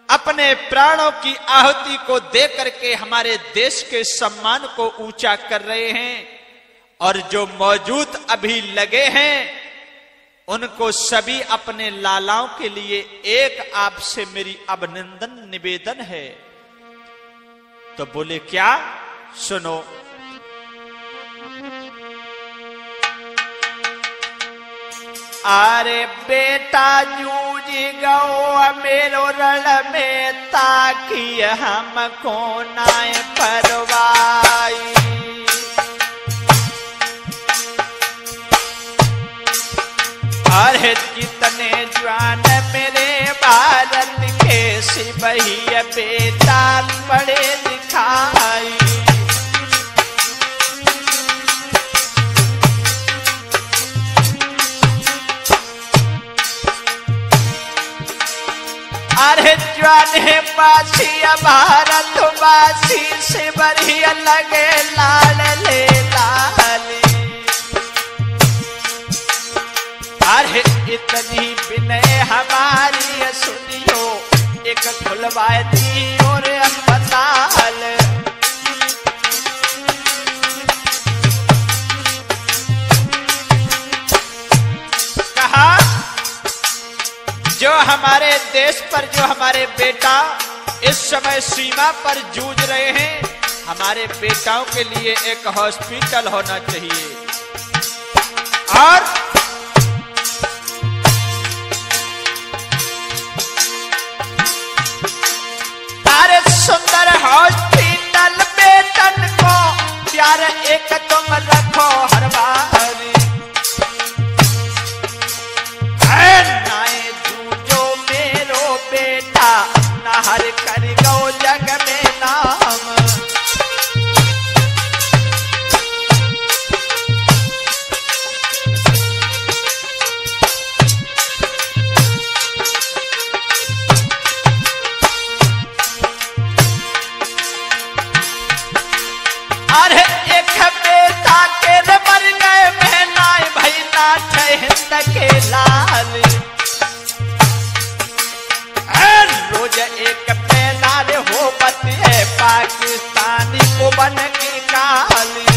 S1: अपने प्राणों की आहुति को दे करके हमारे देश के सम्मान को ऊंचा कर रहे हैं, और जो मौजूद अभी लगे हैं, उनको सभी अपने लालाओं के लिए एक आपसे मेरी अभिनंदन निवेदन है। तो बोले क्या? सुनो। अरे बेटा जूझ गो मेरो रण में, ताकि हमको नाय परवाई। अरे कितने जवान मेरे भारत के सिपाही बेटा पढ़े लिखाई। अरे जवान बासी भारत बासी से बढ़िया लगे लाल ले लाली। अरे इतनी विनय हमारी सुनियो, एक खुलवाए दी और अस्पताल। कहा जो हमारे देश पर जो हमारे बेटा इस समय सीमा पर जूझ रहे हैं, हमारे बेटाओं के लिए एक हॉस्पिटल होना चाहिए। और अरे सुंदर हॉस्पिटल बेटन को प्यार एक तुम रखो हर बारी। नाए जूझो मेरो बेटा, नहर कर गो जग में नाम। अरे एक बेटा के मर गए बहनाए भैना हिंद के लाल। रोज एक पहना रे हो बतिए पाकिस्तानी को बन की काली।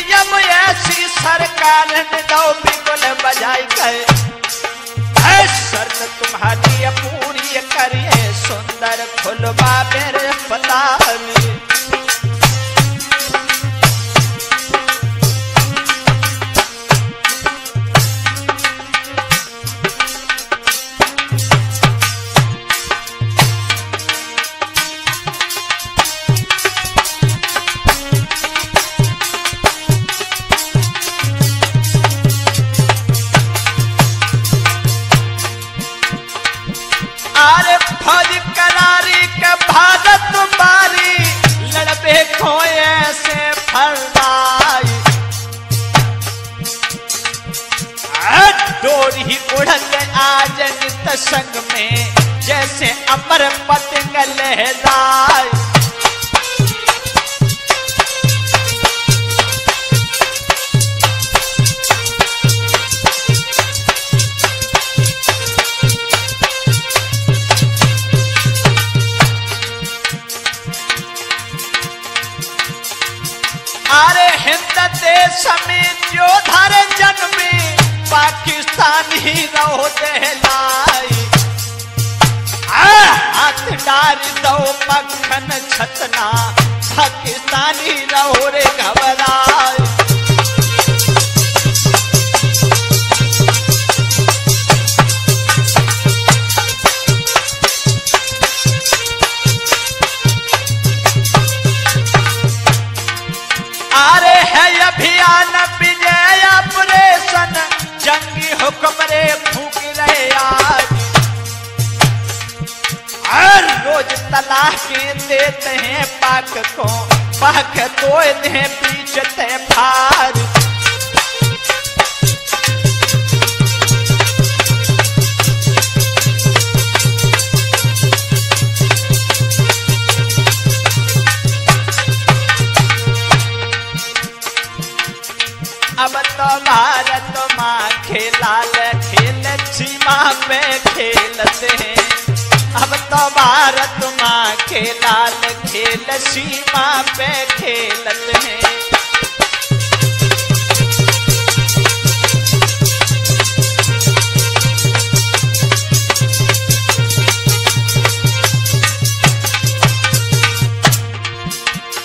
S1: जब ऐसी सरकार ने दो बिगुल बजाई गए शर्त तुम्हारी पूरी करिए सुंदर फुलवा मेरे अस्पताल। फौज करारी के भारत बारी लड़बे खोए से फरमाई। डोरी उड़ल आज नित संग में जैसे अमर पतंग लहराए। अरे हिंद देश में जो धर जन्मी पाकिस्तानी रहो दहलाई। हाथ डार दो मक्खन छतना पाकिस्तानी रहो रे घबराए। अरे है अभियान विजय ऑपरेशन जंगी हुक्म रे फूक रहे आज। रोज तलाश देते हैं पाक को पाक तो इन्हें पीछते फार। अब तो भारत माँ खेलाल खेल सीमा पे खेलते हैं। अब तो भारत माँ खेलाल खेल सीमा पे खेलते हैं।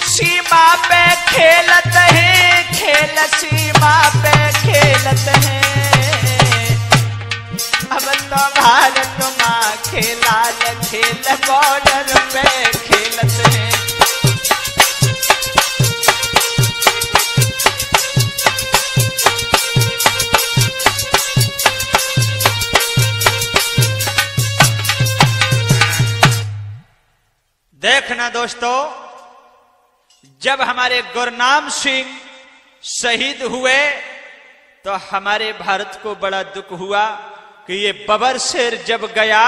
S1: सीमा पे खेलते हैं खेल सीमा पे खेलते हैं। अब तो भारत माँ खेलाल खेल बॉर्डर पे खेलते हैं। देखना दोस्तों, जब हमारे गुरनाम सिंह शहीद हुए तो हमारे भारत को बड़ा दुख हुआ कि ये बबर शेर जब गया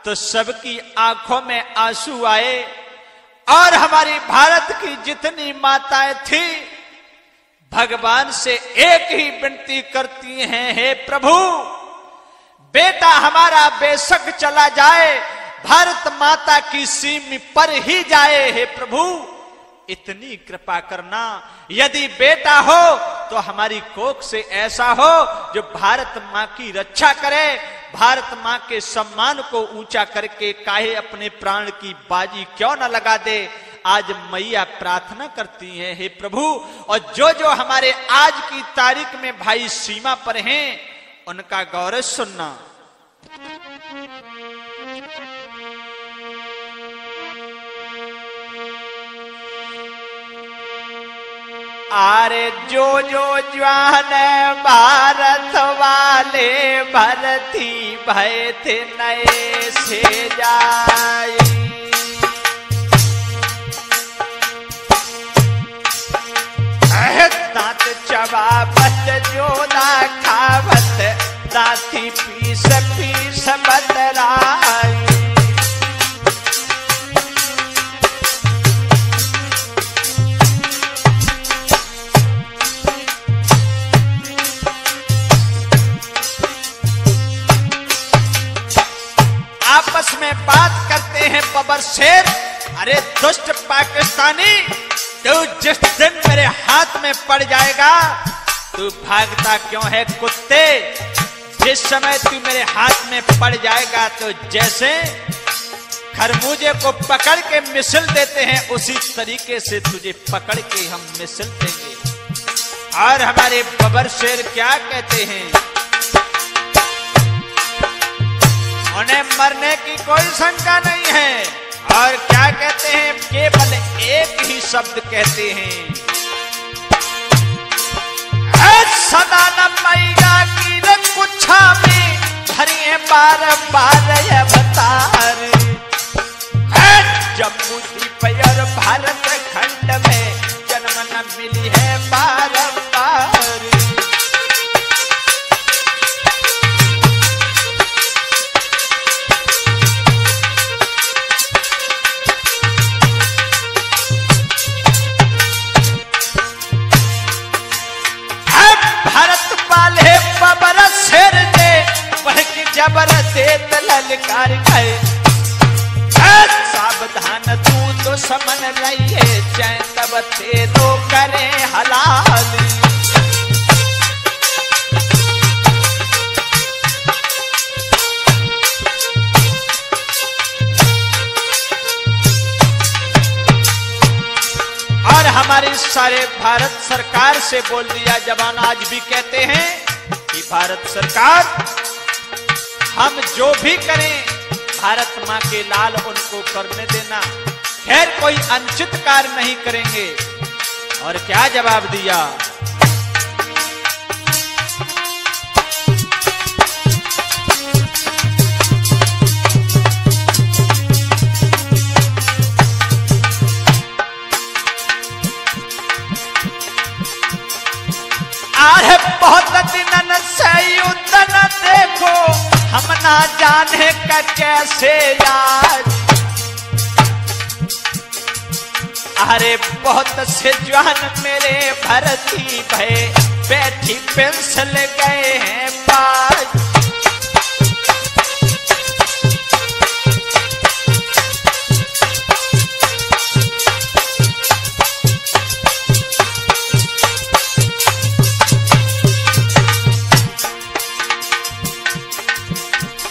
S1: तो सबकी आंखों में आंसू आए। और हमारी भारत की जितनी माताएं थी भगवान से एक ही विनती करती हैं, हे प्रभु बेटा हमारा बेशक चला जाए, भारत माता की सीम पर ही जाए। हे प्रभु इतनी कृपा करना, यदि बेटा हो तो हमारी कोख से ऐसा हो जो भारत माँ की रक्षा करे, भारत माँ के सम्मान को ऊंचा करके काहे अपने प्राण की बाजी क्यों न लगा दे। आज मैया प्रार्थना करती हैं, हे प्रभु, और जो जो हमारे आज की तारीख में भाई सीमा पर हैं उनका गौरव सुनना। अरे जो जो जवान भारत वाले भर्ती भय थे नए से जाई। चबावत जोदा खावत दाती पीस पीस बदराई। आपस में बात करते हैं बबर शेर, अरे दुष्ट पाकिस्तानी, तू जिस दिन मेरे हाथ में पड़ जाएगा तू भागता क्यों है कुत्ते? जिस समय तू मेरे हाथ में पड़ जाएगा तो जैसे खरबूजे को पकड़ के मिसल देते हैं उसी तरीके से तुझे पकड़ के हम मिसल देंगे। और हमारे बबर शेर क्या कहते हैं, उन्हें मरने की कोई शंका नहीं है। और क्या कहते हैं, केवल एक ही शब्द कहते हैं, सदा न मैया की कुछा में भरिए बार बार अवतार। जम्मू द्वीप और भारत खंड में जन्म न मिली है बार बार। बबर शेर दे बढ़ के जबर दे ललकार गए, सावधान तू तो समन रहिए चैन तब ते दो करे हलाल। और हमारी सारे भारत सरकार से बोल दिया जवान आज भी कहते हैं कि भारत सरकार हम जो भी करें भारत मां के लाल उनको करने देना, खैर कोई अनुचित कार्य नहीं करेंगे। और क्या जवाब दिया, अरे बहुत दिन से युद्ध न देखो हम ना जाने का कैसे यार। अरे बहुत से जवान मेरे भर्ती भय बैठी पेंसिल गए हैं पास।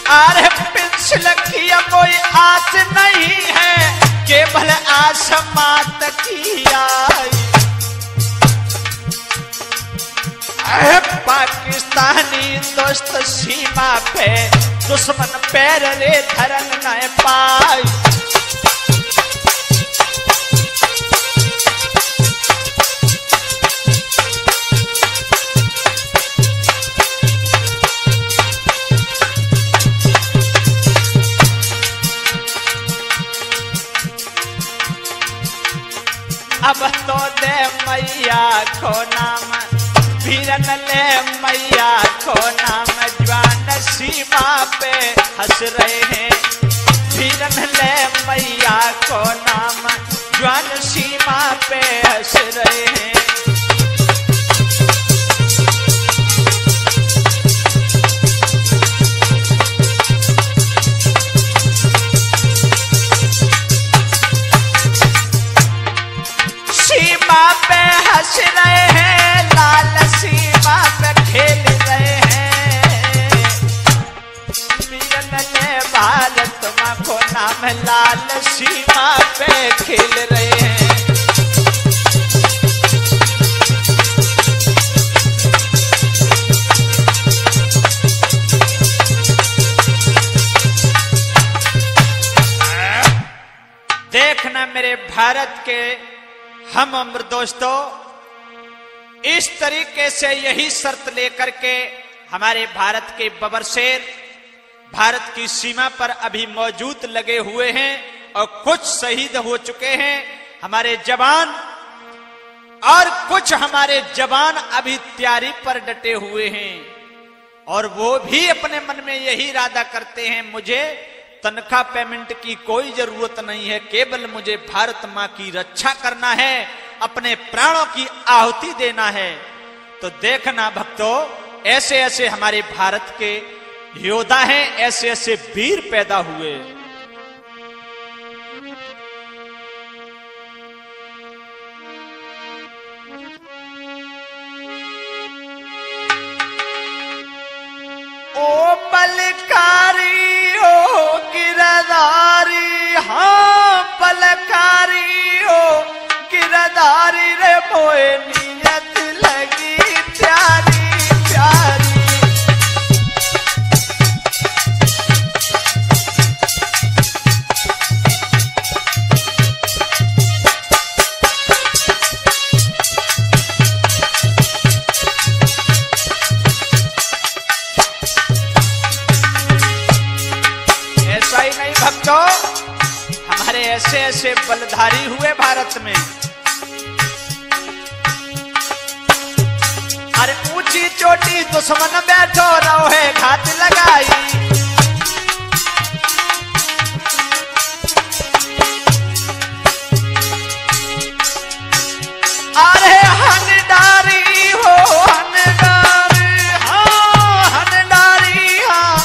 S1: अरे पेंसिल की कोई आस नहीं है, केवल आसमां की आई। पाकिस्तानी दोस्त सीमा पे दुश्मन पैर रे धरन न पाई। अब तो दे मैया को नाम वीरन ले मैया को नाम, जवान सीमा पे हंस रहे हैं। वीरन ले मैया को नाम जवान सीमा पे हंस रहे हैं। सीमा पे हंस रहे हैं, लाल सीमा पे खेल रहे हैं। वीरन ने भारत मां को नाम लाल सीमा पे खेल रहे हैं। देखना मेरे भारत के हम उम्र दोस्तों, इस तरीके से यही शर्त लेकर के हमारे भारत के बबर शेर भारत की सीमा पर अभी मौजूद लगे हुए हैं और कुछ शहीद हो चुके हैं। हमारे जवान और कुछ हमारे जवान अभी तैयारी पर डटे हुए हैं और वो भी अपने मन में यही इरादा करते हैं, मुझे तनख्वाह पेमेंट की कोई जरूरत नहीं है, केवल मुझे भारत मां की रक्षा करना है, अपने प्राणों की आहुति देना है। तो देखना भक्तों, ऐसे ऐसे हमारे भारत के योद्धा हैं, ऐसे ऐसे वीर पैदा हुए। ओ बलकारी ओ गिरधारी, हाँ बलकारी ओ गिरधारी रे, मोए नियत लगी प्यारी प्यारी। भक्तों, हमारे ऐसे ऐसे बलधारी हुए भारत में। अरे ऊंची चोटी दुश्मन बैठो रहो है घात लगाई, अरे हनडारी हो हनडारी, हाँ हनडारी, हाँ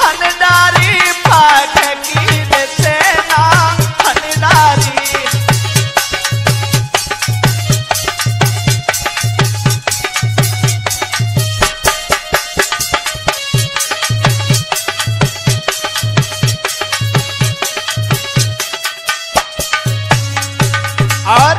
S1: हनडारी पाठ और